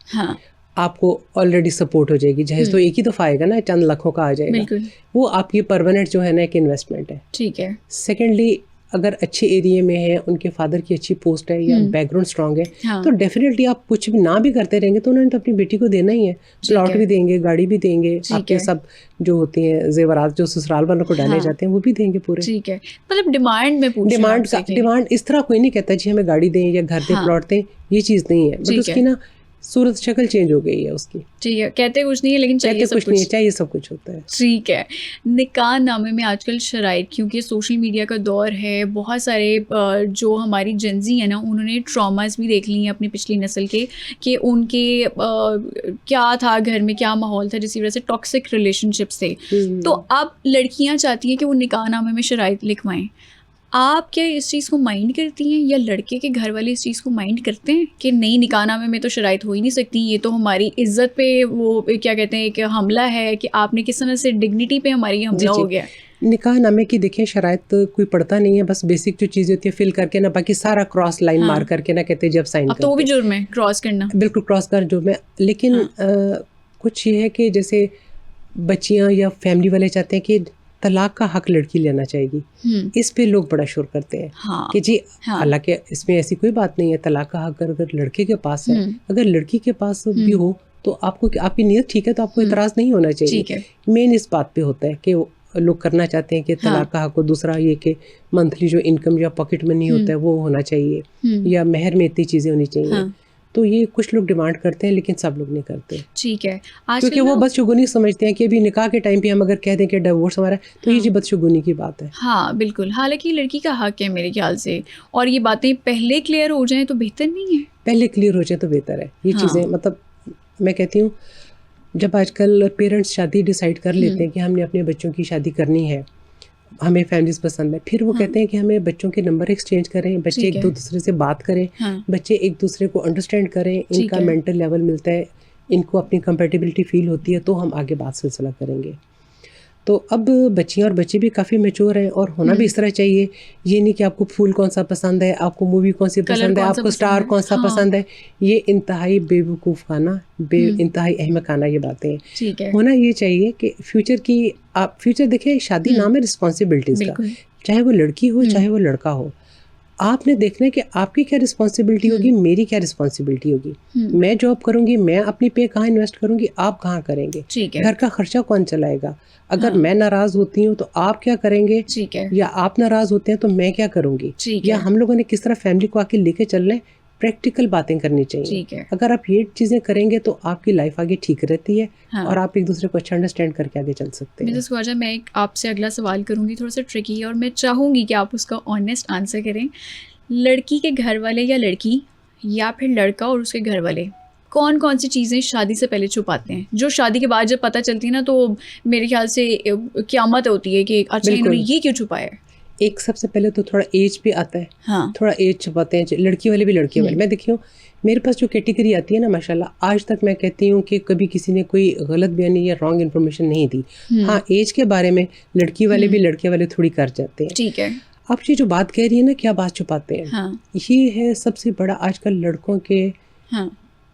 S2: आपको ऑलरेडी सपोर्ट हो जाएगी। जहेज तो एक ही दफ़ा आएगा ना, चंद लाखों का आ जाएगा, वो आपकी परमानेंट जो है ना एक इन्वेस्टमेंट है।
S1: ठीक है।
S2: सेकेंडली, अगर अच्छे एरिया में है, उनके फादर की अच्छी पोस्ट है या बैकग्राउंड स्ट्रांग है, तो डेफिनेटली आप कुछ भी ना भी करते रहेंगे तो उन्होंने तो अपनी बेटी को देना ही है। प्लॉट भी देंगे, गाड़ी भी देंगे, आपके सब जो होती हैं जेवरात जो ससुराल वालों को डाले जाते हैं वो भी देंगे पूरे।
S1: ठीक है। मतलब डिमांड में
S2: डिमांड इस तरह कोई नहीं कहता जी हमें गाड़ी दें या घर दें, प्लॉट दें, ये चीज़ नहीं है, बट उसकी ना सूरत शक्ल चेंज हो गई है उसकी।
S1: ठीक है। कहते कुछ नहीं है लेकिन चाहिए सब कुछ।
S2: चाहिए सब कुछ होता है।
S1: ठीक है। निकाह नामे में आजकल शराइत, क्योंकि सोशल मीडिया का दौर है, बहुत सारे जो हमारी जेंजी है ना उन्होंने ट्रॉमास भी देख ली हैं अपनी पिछली नस्ल के, कि उनके क्या था घर में, क्या माहौल था, जिसकी वजह से टॉक्सिक रिलेशनशिप्स थे। तो अब लड़कियाँ चाहती हैं कि वो निकाह नामे में शराइत लिखवाएं। आप क्या इस चीज़ को माइंड करती हैं, या लड़के के घर वाले इस चीज़ को माइंड करते हैं कि नहीं निकाहनामे में तो शराइत हो ही नहीं सकती, ये तो हमारी इज्जत पे वो क्या कहते हैं कि हमला है, कि आपने किस तरह से डिग्निटी पे हमारी हमला हो गया?
S2: निकाहनामे की देखिए शराइत कोई पढ़ता नहीं है, बस बेसिक जो चीज़ें होती है फिल करके ना, बाकी सारा क्रॉस लाइन मार करके ना कहते जब साइन करते।
S1: तो वो भी जुर्म है क्रॉस करना? बिल्कुल
S2: क्रॉस कर जुर्म है, लेकिन कुछ ये है कि जैसे बच्चियाँ या फैमिली वाले चाहते हैं कि तलाक का हक लड़की लेना चाहिए। इस पे लोग बड़ा शोर करते हैं कि जी हालांकि इसमें ऐसी कोई बात नहीं है, तलाक का हक अगर लड़के के पास है, अगर लड़की के पास भी हो तो आपको, आपकी नीयत ठीक है तो आपको इतराज़ नहीं होना चाहिए। मेन इस बात पे होता है कि लोग करना चाहते हैं कि तलाक का हक हो। दूसरा ये कि मंथली जो इनकम या पॉकेट मनी होता है वो होना चाहिए, या महर में इतनी चीज़ें होनी चाहिए। तो ये कुछ लोग डिमांड करते हैं लेकिन सब लोग नहीं करते।
S1: ठीक है।
S2: क्योंकि वो बदशगुनी समझते हैं कि अभी निकाह के टाइम पे हम अगर कह दें कि डिवोर्स हमारा, तो ये जी बदशगुनी की बात है।
S1: हाँ बिल्कुल। हालांकि लड़की का हक है मेरे ख्याल से, और ये बातें पहले क्लियर हो जाएं तो बेहतर नहीं है? पहले
S2: क्लियर हो जाए तो बेहतर है। ये चीज़ें मतलब मैं कहती हूँ, जब आजकल पेरेंट्स शादी डिसाइड कर लेते हैं कि हमने अपने बच्चों की शादी करनी है, हमें फैमिलीज पसंद है, फिर वो कहते हैं कि हमें बच्चों के नंबर एक्सचेंज करें, बच्चे एक दूसरे से बात करें, बच्चे एक दूसरे को अंडरस्टैंड करें, इनका मेंटल लेवल मिलता है, इनको अपनी कंपेटिबिलिटी फील होती है, तो हम आगे बात सिलसिला करेंगे। तो अब बच्चियाँ और बच्चे भी काफ़ी मैच्योर हैं और होना भी इस तरह चाहिए। ये नहीं कि आपको फूल कौन सा पसंद है, आपको मूवी कौन सी पसंद है, आपको स्टार कौन सा पसंद है। ये इंतहाई बेवकूफ़ खाना, इंतहाई अहमकाना ये बातें हैं। होना ये चाहिए कि फ्यूचर की आप फ्यूचर देखिए, शादी नाम है रिस्पॉन्सिबिलिटीज़ का, चाहे वो लड़की हो चाहे वो लड़का हो। आपने देखना है कि आपकी क्या रिस्पॉन्सिबिलिटी होगी, मेरी क्या रिस्पॉन्सिबिलिटी होगी। मैं जॉब करूंगी, मैं अपनी पे कहाँ इन्वेस्ट करूंगी, आप कहाँ करेंगे, घर का खर्चा कौन चलाएगा। अगर मैं नाराज होती हूँ तो आप क्या करेंगे, या आप नाराज होते हैं तो मैं क्या करूंगी, या हम लोगों ने किस तरह फैमिली को आके लेके चलना है। प्रैक्टिकल बातें करनी चाहिए। अगर आप ये चीज़ें करेंगे तो आपकी लाइफ आगे ठीक रहती है। और आप एक दूसरे को अच्छा अंडरस्टैंड करके आगे चल सकते हैं।
S1: मिसेस ख्वाजा, मैं एक आपसे अगला सवाल करूंगी, थोड़ा सा ट्रिकी, और मैं चाहूँगी कि आप उसका ऑनेस्ट आंसर करें। लड़की के घर वाले या लड़की, या फिर लड़का और उसके घर वाले, कौन कौन सी चीज़ें शादी से पहले छुपाते हैं, जो शादी के बाद जब पता चलती है ना, तो मेरे ख्याल से क़यामत होती है कि अच्छा इन्होंने ये क्यों छुपाया है।
S2: एक सबसे पहले तो थोड़ा एज भी आता है। थोड़ा एज छुपाते हैं, लड़की वाले भी लड़के वाले। मैं देखी हूँ, मेरे पास जो कैटेगरी आती है ना, माशाल्लाह, आज तक मैं कहती हूँ कि कभी किसी ने कोई गलत बयानी या रॉन्ग इन्फॉर्मेशन नहीं दी। हाँ, एज के बारे में लड़की वाले भी लड़के वाले थोड़ी कर जाते हैं।
S1: ठीक है।
S2: आप ये जो बात कह रही है ना, क्या बात छुपाते हैं, ये है सबसे बड़ा आजकल लड़कों के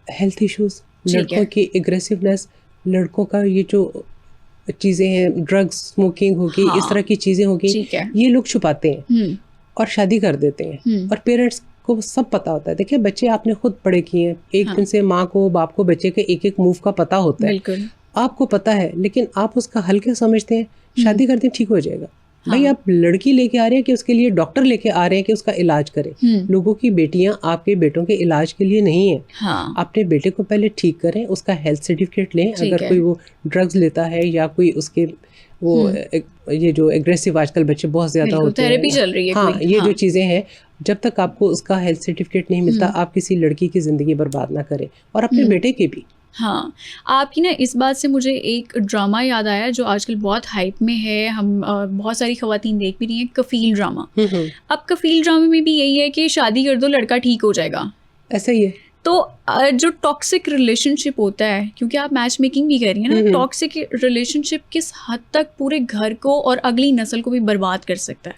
S2: हेल्थ इश्यूज, लड़कों की एग्रेसिवनेस, लड़कों का ये जो चीज़ें हैं, ड्रग्स, स्मोकिंग होगी, इस तरह की चीज़ें होगी, ये लोग छुपाते हैं और शादी कर देते हैं। और पेरेंट्स को सब पता होता है। देखिए, बच्चे आपने खुद पढ़े किए हैं, एक दिन से माँ को बाप को बच्चे के एक एक मूव का पता होता है। आपको पता है, लेकिन आप उसका हल क्या समझते हैं, शादी करते हैं ठीक हो जाएगा। भाई, आप लड़की लेके आ रहे हैं कि उसके लिए डॉक्टर लेके आ रहे हैं कि उसका इलाज करे। लोगों की बेटियां आपके बेटों के इलाज के लिए नहीं है। अपने बेटे को पहले ठीक करें, उसका हेल्थ सर्टिफिकेट लें। अगर कोई वो ड्रग्स लेता है या कोई उसके वो ये जो एग्रेसिव आजकल बच्चे बहुत ज्यादा होते हैं,
S1: थेरेपी चल रही है।
S2: हाँ, ये जो चीजें हैं, जब तक आपको उसका हेल्थ सर्टिफिकेट नहीं मिलता, आप किसी लड़की की जिंदगी बर्बाद ना करें, और अपने बेटे की भी।
S1: हाँ, आपकी ना इस बात से मुझे एक ड्रामा याद आया जो आजकल बहुत हाइप में है। हम बहुत सारी ख़वातीन देख भी रही हैं, कफील ड्रामा। अब कफील ड्रामे में भी यही है कि शादी कर दो, लड़का ठीक हो जाएगा,
S2: ऐसा ही है।
S1: तो जो टॉक्सिक रिलेशनशिप होता है, क्योंकि आप मैच मेकिंग भी कर रही हैं ना, टॉक्सिक रिलेशनशिप किस हद तक पूरे घर को और अगली नस्ल को भी बर्बाद कर सकता है,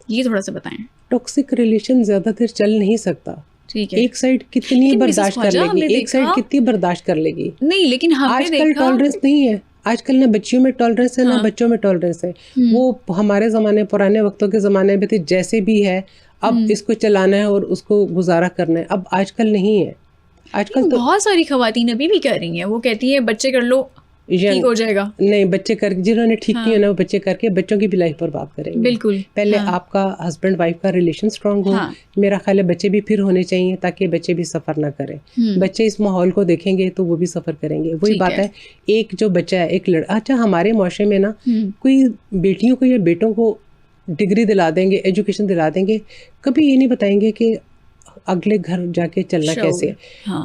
S1: ये थोड़ा सा बताएं।
S2: टॉक्सिक रिलेशन ज़्यादा देर चल नहीं सकता।
S1: ठीक है।
S2: एक साइड कितनी बर्दाश्त कर लेगी, एक साइड कितनी बर्दाश्त कर लेगी।
S1: नहीं, लेकिन
S2: आजकल टॉलरेंस नहीं है। आजकल ना बच्चियों में टॉलरेंस है, ना बच्चों में टॉलरेंस है। वो हमारे ज़माने, पुराने वक्तों के ज़माने में थे, जैसे भी है, अब इसको चलाना है और उसको गुजारा करना है। अब आजकल नहीं है। आजकल तो
S1: बहुत सारी ख़वातीन अभी भी कर रही हैं, वो कहती है बच्चे कर लो ठीक हो जाएगा।
S2: नहीं, बच्चे कर, जिन्होंने ठीक नहीं है ना, वो बच्चे करके बच्चों की भी लाइफ बर्बाद करेंगे।
S1: बिल्कुल।
S2: पहले आपका हस्बैंड वाइफ का रिलेशन स्ट्रांग हो। मेरा ख्याल है बच्चे भी फिर होने चाहिए, ताकि बच्चे भी सफ़र ना करें। बच्चे इस माहौल को देखेंगे तो वो भी सफ़र करेंगे। वही बात है, एक जो बच्चा है, एक लड़का, अच्छा हमारे मुआशरे में ना कोई बेटियों को या बेटों को डिग्री दिला देंगे, एजुकेशन दिला देंगे, कभी ये नहीं बताएंगे कि अगले घर जाके चलना कैसे है,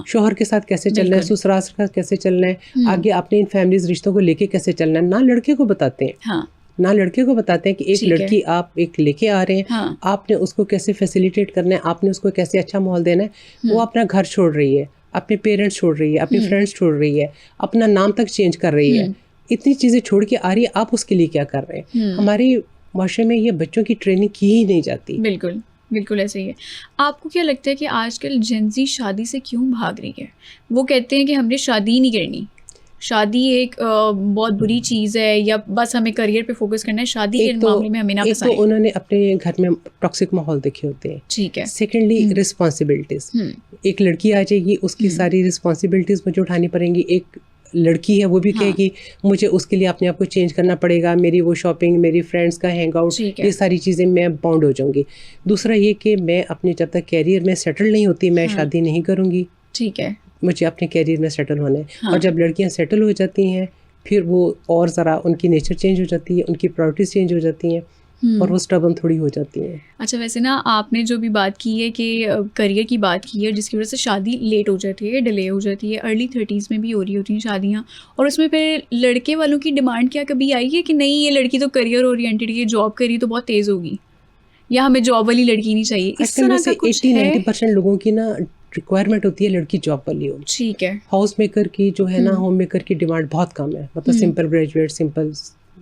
S2: शोहर के साथ कैसे चलना है, ससुराल के साथ कैसे चलना है, आगे अपने इन फैमिलीज रिश्तों को लेके कैसे चलना है। ना लड़के को बताते हैं, ना लड़के को बताते हैं कि एक लड़की आप एक लेके आ रहे हैं, आपने उसको कैसे फैसिलिटेट करना है, आपने उसको कैसे अच्छा माहौल देना है। वो अपना घर छोड़ रही है, अपने पेरेंट्स छोड़ रही है, अपने फ्रेंड्स छोड़ रही है, अपना नाम तक चेंज कर रही है, इतनी चीज़ें छोड़ के आ रही है, आप उसके लिए क्या कर रहे हैं। हमारे माशरे में ये बच्चों की ट्रेनिंग की ही नहीं जाती।
S1: बिल्कुल बिल्कुल ऐसे ही है। आपको क्या लगता है कि आजकल जेंजी शादी से क्यों भाग रही है? वो कहते हैं कि हमने शादी ही नहीं करनी, शादी एक बहुत बुरी चीज़ है, या बस हमें करियर पे फोकस करना है, शादी के मामले में हमें ना फंसाएं।
S2: तो उन्होंने अपने घर में टॉक्सिक माहौल देखे होते हैं।
S1: ठीक है।
S2: सेकेंडली रिस्पॉन्सिबिलिटीज़, एक लड़की आ जाएगी, उसकी सारी रिस्पॉन्सिबिलिटीज़ मुझे उठानी पड़ेंगी। एक लड़की है, वो भी कहेगी मुझे उसके लिए अपने आप को चेंज करना पड़ेगा, मेरी वो शॉपिंग, मेरी फ्रेंड्स का हैंग आउट, ये सारी चीज़ें मैं बाउंड हो जाऊंगी। दूसरा ये कि मैं अपने जब तक कैरियर में सेटल नहीं होती, मैं शादी नहीं करूँगी।
S1: ठीक है।
S2: मुझे अपने कैरियर में सेटल होना है। और जब लड़कियाँ सेटल हो जाती हैं, फिर वो और ज़रा उनकी नेचर चेंज हो जाती है, उनकी प्रायोरिटीज़ चेंज हो जाती हैं, और वो स्टबर्न थोड़ी हो जाती है।
S1: अच्छा, वैसे ना आपने जो भी बात की है कि करियर की बात की है, जिसकी वजह से शादी लेट हो जाती है, डिले हो जाती है, अर्ली 30s में भी हो रही होती हैं शादियाँ, और उसमें फिर लड़के वालों की डिमांड क्या कभी आई है कि नहीं ये लड़की तो करियर ओरिएंटेड, ये जॉब करी तो बहुत तेज़ होगी, या हमें जॉब वाली लड़की नहीं चाहिए? इस तरह का कुछ है?
S2: 80-90% लोगों की ना रिक्वायरमेंट होती है लड़की जॉब वाली हो।
S1: ठीक है।
S2: हाउस मेकर की जो है ना, होम मेकर की डिमांड बहुत कम है। मतलब सिंपल ग्रेजुएट, सिंपल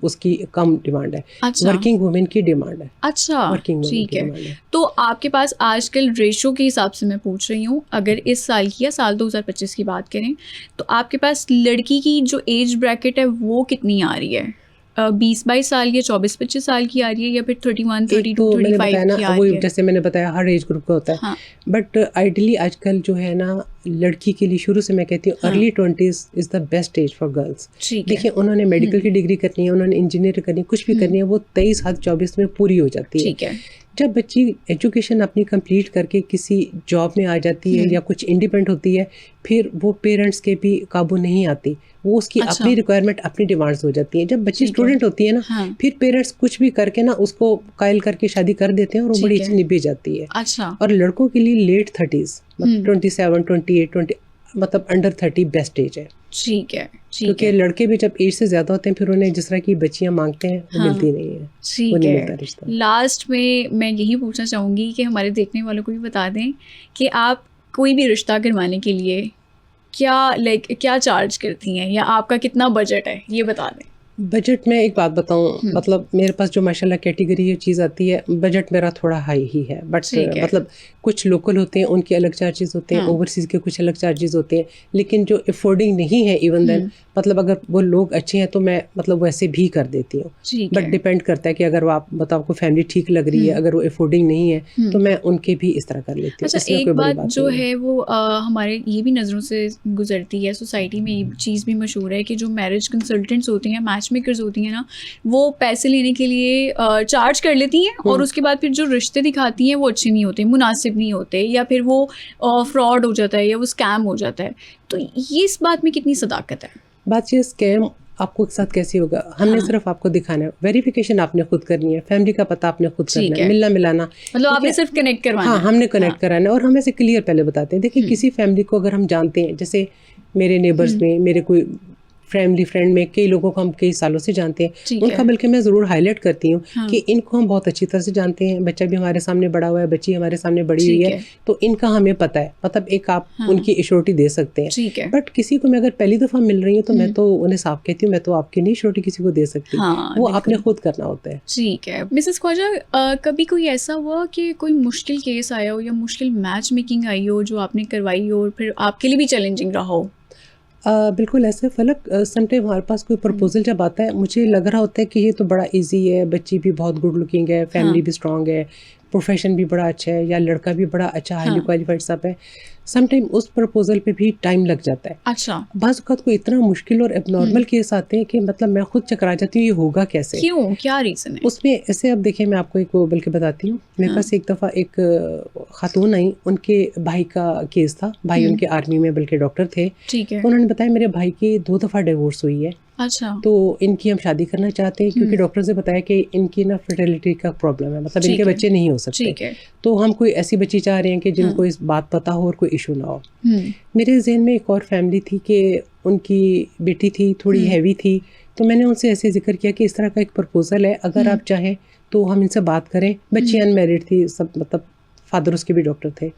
S2: उसकी कम डिमांड है।
S1: अच्छा।
S2: वर्किंग वुमेन की डिमांड है।
S1: अच्छा,
S2: वर्किंग वुमेन
S1: ठीक
S2: की
S1: है।
S2: डिमांड है।
S1: तो आपके पास आजकल रेशो के हिसाब से मैं पूछ रही हूँ, अगर इस साल की या साल 2025 की बात करें, तो आपके पास लड़की की जो एज ब्रैकेट है वो कितनी आ रही है? 20-22 साल या 24-25 साल की आ रही है, या फिर 31,
S2: एक
S1: 32,
S2: तो मैंने
S1: 35
S2: बताया ना,
S1: की आ
S2: वो
S1: रही है?
S2: जैसे मैंने बताया हर एज ग्रुप का होता है।
S1: हाँ।
S2: बट आइडियली आजकल जो है ना, लड़की के लिए शुरू से मैं कहती हूँ
S1: हाँ।
S2: Early 20s is the best age for girls.
S1: ठीक है।
S2: देखिए, उन्होंने मेडिकल की डिग्री करनी है, उन्होंने इंजीनियर करनी है, कुछ भी करनी है, वो 23-24 में पूरी हो जाती है।
S1: ठीक है।
S2: जब बच्ची एजुकेशन अपनी कंप्लीट करके किसी जॉब में आ जाती है या कुछ इंडिपेंडेंट होती है, फिर वो पेरेंट्स के भी काबू नहीं आती, वो उसकी
S1: अच्छा।
S2: अपनी रिक्वायरमेंट, अपनी डिमांड्स हो जाती हैं। जब बच्ची
S1: ठीक है।
S2: स्टूडेंट होती है ना,
S1: हाँ।
S2: फिर पेरेंट्स कुछ भी करके ना उसको कायल करके शादी कर देते हैं और वो
S1: ठीक
S2: बड़ी
S1: है।
S2: अच्छी निभी जाती है।
S1: अच्छा।
S2: और लड़कों के लिए लेट 30s, मतलब 27, 28, 20, मतलब अंडर 30 बेस्ट एज है।
S1: ठीक है। ठीक
S2: क्योंकि
S1: है।
S2: लड़के भी जब एज से ज़्यादा होते हैं, फिर उन्हें जिस तरह की बच्चियाँ मांगते हैं वो
S1: हाँ।
S2: मिलती नहीं है, वो
S1: ठीक
S2: नहीं मिलता
S1: है।
S2: रिश्ता।
S1: लास्ट में मैं यही पूछना चाहूँगी कि हमारे देखने वालों को भी बता दें कि आप कोई भी रिश्ता करवाने के लिए क्या चार्ज करती हैं, या आपका कितना बजट है, ये बता दें।
S2: बजट में एक बात बताऊं, मतलब मेरे पास जो माशाल्लाह कैटेगरी ये चीज़ आती है, बजट मेरा थोड़ा हाई ही है। बट
S1: ठीक है।
S2: मतलब कुछ लोकल होते हैं, उनके अलग चार्जेस होते हैं,
S1: हाँ।
S2: ओवरसीज़ के कुछ अलग चार्जेस होते हैं। लेकिन जो अफोर्डिंग नहीं है इवन देन, मतलब अगर वो लोग अच्छे हैं तो मैं मतलब वैसे भी कर देती हूँ।
S1: ठीक
S2: बट
S1: है।
S2: डिपेंड करता है कि अगर वो आप बताओ आपको फैमिली ठीक लग रही है, अगर वो अफोर्डिंग नहीं है तो मैं उनके भी इस तरह कर लेती हूँ।
S1: अच्छा,
S2: इसमें
S1: एक
S2: कोई बड़ी
S1: बात जो
S2: नहीं
S1: है वो हमारे ये भी नज़रों से गुजरती है, सोसाइटी में ये चीज़ भी मशहूर है कि जो मैरिज कंसल्टेंट्स होती हैं, मैच मेकर्स होती हैं ना, वो पैसे लेने के लिए चार्ज कर लेती हैं, और उसके बाद फिर जो रिश्ते दिखाती हैं वो अच्छे नहीं होते, मुनासिब नहीं होते, या फिर वो फ्रॉड हो जाता है या वो स्कैम हो जाता है। तो ये इस बात में कितनी सदाकत है?
S2: बात ये स्कैम आपको एक साथ कैसे होगा, हमने
S1: हाँ।
S2: सिर्फ आपको दिखाना है, वेरिफिकेशन आपने खुद करनी है, फैमिली का पता आपने खुद
S1: ठीक
S2: करना है,
S1: है।
S2: मिलना मिलाना,
S1: मतलब आपने सिर्फ कनेक्ट करवाना
S2: हाँ
S1: है।
S2: हमने कनेक्ट कराना है। और हम ऐसे क्लियर पहले बताते हैं, देखिए किसी फैमिली को अगर हम जानते हैं, जैसे मेरे नेबर्स में, मेरे कोई फैमिली फ्रेंड में कई लोगों को हम कई सालों से जानते हैं,
S1: ठीक
S2: उनका
S1: है।
S2: बल्कि मैं ज़रूर हाईलाइट करती हूँ
S1: हाँ।
S2: कि इनको हम बहुत अच्छी तरह से जानते हैं, बच्चा भी हमारे सामने बड़ा हुआ है, बच्ची हमारे सामने बड़ी हुई
S1: ठीक
S2: है,
S1: है।
S2: तो इनका हमें पता है, मतलब एक आप उनकी एश्योरिटी दे सकते हैं।
S1: ठीक है।
S2: बट किसी को मैं अगर पहली दफ़ा मिल रही हूँ तो मैं तो उन्हें साफ कहती हूँ, मैं तो आपकी नहीं एश्योरिटी किसी को दे सकती,
S1: हाँ,
S2: वो
S1: बिल्कुल।
S2: आपने खुद करना होता है।
S1: ठीक है। मिसेस ख्वाजा, कभी कोई ऐसा हुआ कि कोई मुश्किल केस आया हो या मुश्किल मैच मेकिंग आई हो जो आपने करवाई हो और फिर आपके लिए भी चैलेंजिंग रहा हो?
S2: बिल्कुल ऐसे फलक, समटाइम हमारे पास कोई प्रपोजल जब आता है, मुझे लग रहा होता है कि ये तो बड़ा इजी है, बच्ची भी बहुत गुड लुकिंग है, फैमिली भी स्ट्रांग है, प्रोफेशन भी बड़ा अच्छा है, या लड़का भी बड़ा अच्छा हाईली क्वालिफाइड सब है। समटाइम उस प्रपोजल पे भी टाइम लग जाता है।
S1: अच्छा।
S2: बाज़ औक़ात को इतना मुश्किल और एबनॉर्मल केस आते हैं कि मतलब मैं खुद चकरा जाती हूँ, ये होगा कैसे?
S1: क्यों? क्या रीज़न है?
S2: उसमें ऐसे, अब देखिए मैं आपको एक वो बल्कि बताती हूँ। मेरे पास एक दफ़ा एक खातून आई, उनके भाई का केस था, भाई उनके आर्मी में बल्कि डॉक्टर थे।
S1: ठीक है।
S2: उन्होंने बताया मेरे भाई की 2 दफ़ा डिवोर्स हुई है,
S1: अच्छा।
S2: तो इनकी हम शादी करना चाहते हैं, क्योंकि डॉक्टर से बताया कि इनकी ना फर्टिलिटी का प्रॉब्लम है, मतलब इनके बच्चे नहीं हो सकते।
S1: ठीक है।
S2: तो हम कोई ऐसी बच्ची चाह रहे हैं कि जिनको इस बात पता हो और कोई इशू ना हो। मेरे ज़हन में एक और फैमिली थी कि उनकी बेटी थी, थोड़ी हैवी थी, तो मैंने उनसे ऐसे जिक्र किया कि इस तरह का एक प्रपोजल है, अगर आप चाहें तो हम इनसे बात करें। बच्ची अनमैरिड थी, सब मतलब फादर उसके भी डॉक्टर थे।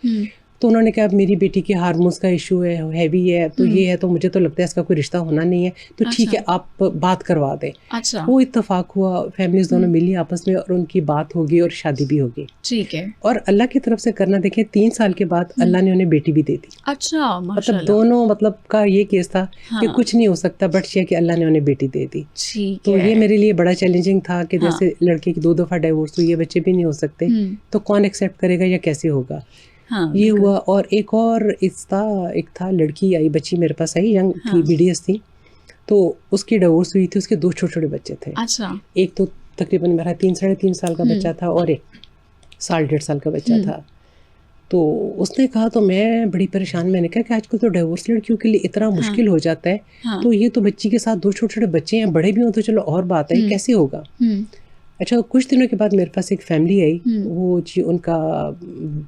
S2: तो उन्होंने कहा अब मेरी बेटी के हार्मोन्स का इशू है, हैवी है, तो ये है, तो मुझे तो लगता है इसका कोई रिश्ता होना नहीं है, तो ठीक है आप बात करवा दें।
S1: अच्छा।
S2: वो इत्तेफाक हुआ, फैमिलीज दोनों मिली आपस में और उनकी बात होगी और शादी भी होगी।
S1: ठीक है।
S2: और अल्लाह की तरफ से करना, देखें 3 साल के बाद अल्लाह ने उन्हें बेटी भी दे दी।
S1: अच्छा,
S2: मतलब दोनों मतलब का ये केस था कि कुछ नहीं हो सकता, बट ये कि अल्लाह ने उन्हें बेटी दे दी। तो ये मेरे लिए बड़ा चैलेंजिंग था कि जैसे लड़के की 2 दफ़ा डिवोर्स हुई है, बच्चे भी नहीं हो सकते, तो कौन एक्सेप्ट करेगा या कैसे होगा? ये हुआ। और एक और एक था, लड़की आई, बच्ची मेरे पास आई, यंग थी, BDS थी, तो उसकी डिवोर्स हुई थी, उसके 2 छोटे-छोटे बच्चे थे।
S1: अच्छा। एक
S2: तो तकरीबन मेरा 3-3.5 साल का बच्चा था और एक 1.5 साल का बच्चा था। तो उसने कहा, तो मैं बड़ी परेशान, मैंने कहा कि आजकल तो डिवोर्स लड़कियों के लिए इतना मुश्किल हो जाता है, तो ये तो बच्ची के साथ 2 छोटे-छोटे बच्चे हैं, बड़े भी हों तो चलो और बात है, कैसे होगा? अच्छा, कुछ दिनों के बाद मेरे पास एक फैमिली आई, वो जी उनका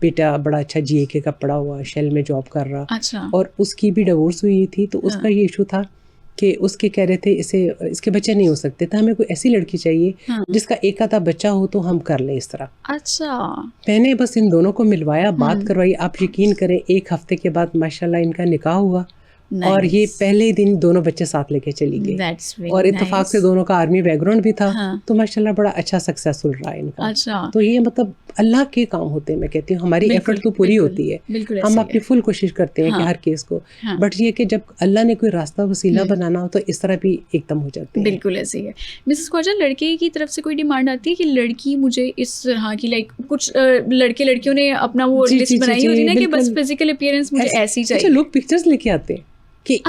S2: बेटा बड़ा अच्छा GAK का पढ़ा हुआ, शेल में जॉब कर रहा।
S1: अच्छा।
S2: और उसकी भी डिवोर्स हुई थी, तो उसका ये इशू था कि उसके कह रहे थे इसके बच्चे नहीं हो सकते, तो हमें कोई ऐसी लड़की चाहिए जिसका एक आधा बच्चा हो तो हम कर लें इस तरह।
S1: अच्छा।
S2: मैंने बस इन दोनों को मिलवाया, बात करवाई, आप यकीन करें 1 हफ्ते के बाद माशाल्लाह इनका निकाह हुआ और ये पहले दिन दोनों बच्चे साथ लेके चली गई और इत्तेफाक से दोनों का आर्मी बैकग्राउंड भी था। तो माशाल्लाह बड़ा अच्छा सक्सेसफुल रहा इनका।
S1: अच्छा,
S2: तो ये मतलब अल्लाह के काम होते हैं, मैं कहती हूँ हमारी एफर्ट तो पूरी होती है, हम अपनी फुल कोशिश करते हैं कि हर केस को, बट ये कि जब अल्लाह ने कोई रास्ता वसीला बनाना हो तो इस तरह भी एकदम हो जाते हैं।
S1: बिल्कुल ऐसे ही है। मिसेस ख्वाजा, लड़के की तरफ से कोई डिमांड आती है कि लड़की मुझे इस तरह की, लाइक कुछ लड़के लड़कियों ने अपना वो लिस्ट बनाई होती है ना कि बस फिजिकल अपीयरेंस मुझे ऐसी चाहिए।
S2: अच्छा, लोग पिक्चर्स लेके आते हैं कि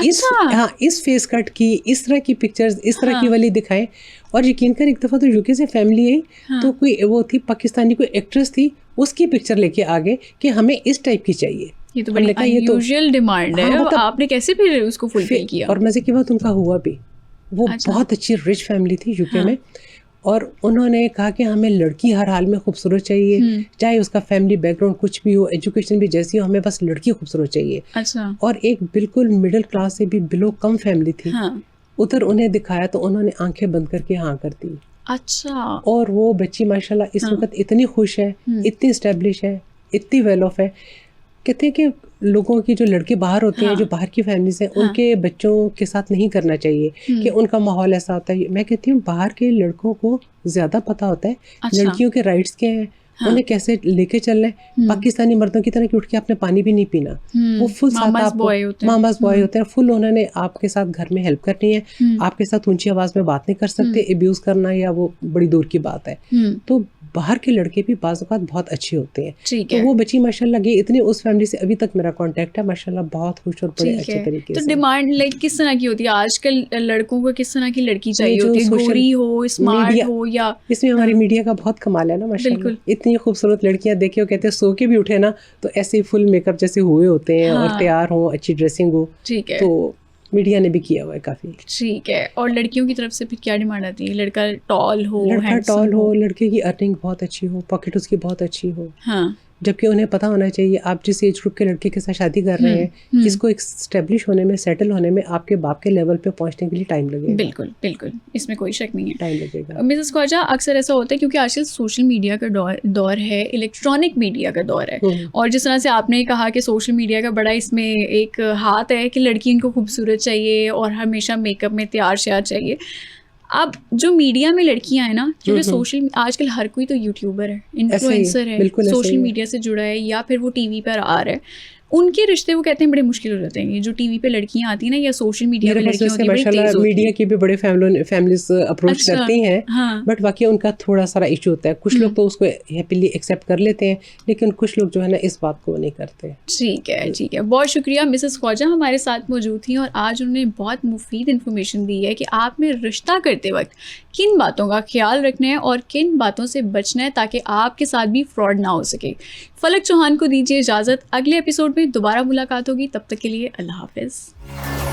S2: इस फेस कट की, इस तरह की पिक्चर्स, इस तरह की वाली दिखाएं। और यकीन कर, एक दफ़ा तो यूके से फैमिली आई, तो कोई वो थी पाकिस्तानी कोई एक्ट्रेस थी, उसकी पिक्चर लेके आ गए कि हमें इस टाइप की चाहिए।
S1: ये तो बड़ी अनयूजुअल डिमांड है। मतलब आपने कैसे फिर उसको फुलफिल किया?
S2: और मजे की बात, उनका हुआ भी। वो बहुत अच्छी रिच फैमिली थी यूके में, और उन्होंने कहा कि हमें लड़की हर हाल में खूबसूरत चाहिए, चाहे उसका फैमिली बैकग्राउंड कुछ भी हो, एजुकेशन भी जैसी हो, हमें बस लड़की खूबसूरत चाहिए।
S1: अच्छा।
S2: और एक बिल्कुल मिडिल क्लास से भी बिलो कम फैमिली थी। उधर उन्हें दिखाया तो उन्होंने आंखें बंद करके हाँ कर दी।
S1: अच्छा।
S2: और वो बच्ची माशाल्लाह इस वक्त इतनी खुश है, इतनी स्टैब्लिश है, इतनी वेल ऑफ है। कहते हैं कि लोगों की जो लड़के बाहर होते हैं, जो बाहर की फैमिली से, उनके बच्चों के साथ नहीं करना चाहिए कि उनका माहौल ऐसा होता है। मैं कहती हूँ बाहर के लड़कों को ज़्यादा पता होता है लड़कियों के राइट्स क्या हैं, उन्हें कैसे लेके चलना है। पाकिस्तानी मर्दों की तरह कि उठ के आपने पानी भी नहीं पीना, वो फुल साथ मामास बॉय होते हैं, फुल उन्होंने आपके साथ घर में हेल्प करनी है, आपके साथ ऊंची आवाज़ में बात नहीं कर सकते, एब्यूज़ करना या वो बड़ी दूर की बात है। तो बाहर के लड़के भी बाज़ औक़ात बहुत अच्छे होते हैं। तो वो बच्ची माशाल्लाह गई, इतनी उस फैमिली से अभी तक मेरा कांटेक्ट है, माशाल्लाह बहुत खुश और बड़े अच्छे तरीके से।
S1: तो डिमांड लाइक किस तरह की होती है आजकल? लड़कों को किस तरह की लड़की चाहिए होती है? गोरी हो, स्मार्ट हो, या
S2: इसमें हमारी मीडिया का बहुत कमाल है ना माशाल्लाह। इतनी खूबसूरत लड़कियां देखे, कहते हैं सो के भी उठे ना तो ऐसे फुल मेकअप जैसे हुए होते हैं और तैयार हो, अच्छी ड्रेसिंग हो।
S1: ठीक है।
S2: तो मीडिया ने भी किया हुआ है काफ़ी।
S1: ठीक है। और लड़कियों की तरफ से फिर क्या डिमांड आती है? लड़का टॉल हो,
S2: लड़के की अर्निंग बहुत अच्छी हो, पॉकेट उसकी बहुत अच्छी हो।
S1: हाँ।
S2: जबकि उन्हें पता होना चाहिए आप जिस एज ग्रुप के लड़के के साथ शादी कर रहे हैं, इसको स्टेब्लिश होने में, सेटल होने में आपके बाप के लेवल पे पहुंचने के लिए टाइम लगेगा।
S1: बिल्कुल बिल्कुल, इसमें कोई शक नहीं है,
S2: टाइम लगेगा।
S1: मिसेस ख्वाजा, अक्सर ऐसा होता है क्योंकि आजकल सोशल मीडिया का दौर है, इलेक्ट्रॉनिक मीडिया का दौर है, और जिस तरह से आपने कहा कि सोशल मीडिया का बड़ा इसमें एक हाथ है कि लड़की इनको खूबसूरत चाहिए और हमेशा मेकअप में तैयार श्यार चाहिए। अब जो मीडिया में लड़कियां हैं ना, क्योंकि सोशल आजकल हर कोई तो यूट्यूबर है, इन्फ्लुएंसर है, सोशल मीडिया से जुड़ा है, या फिर वो टीवी पर आ रहा है, उनके रिश्ते वो कहते हैं बड़े मुश्किल हो जाते हैं। ये जो टीवी पे लड़कियां आती हैं ना, या सोशल मीडिया पे लड़कियां होती हैं, बड़ी तेज होती हैं।
S2: मीडिया की भी बड़े फैमिलीज अप्रोच करती हैं, बट वाकई उनका थोड़ा सारा इशू होता है। कुछ लोग तो उसको हैप्पीली एक्सेप्ट कर लेते हैं, लेकिन कुछ लोग जो है ना इस बात को नहीं करते।
S1: ठीक है, ठीक है। बहुत शुक्रिया, मिसेस ख्वाजा हमारे साथ मौजूद थी और आज उन्होंने बहुत मुफीद इन्फॉर्मेशन दी है कि आपने रिश्ता करते वक्त किन बातों का ख्याल रखना है और किन बातों से बचना है ताकि आपके साथ भी फ्रॉड ना हो सके। फलक चौहान को दीजिए इजाज़त, अगले एपिसोड में दोबारा मुलाकात होगी, तब तक के लिए अल्लाह हाफिज़।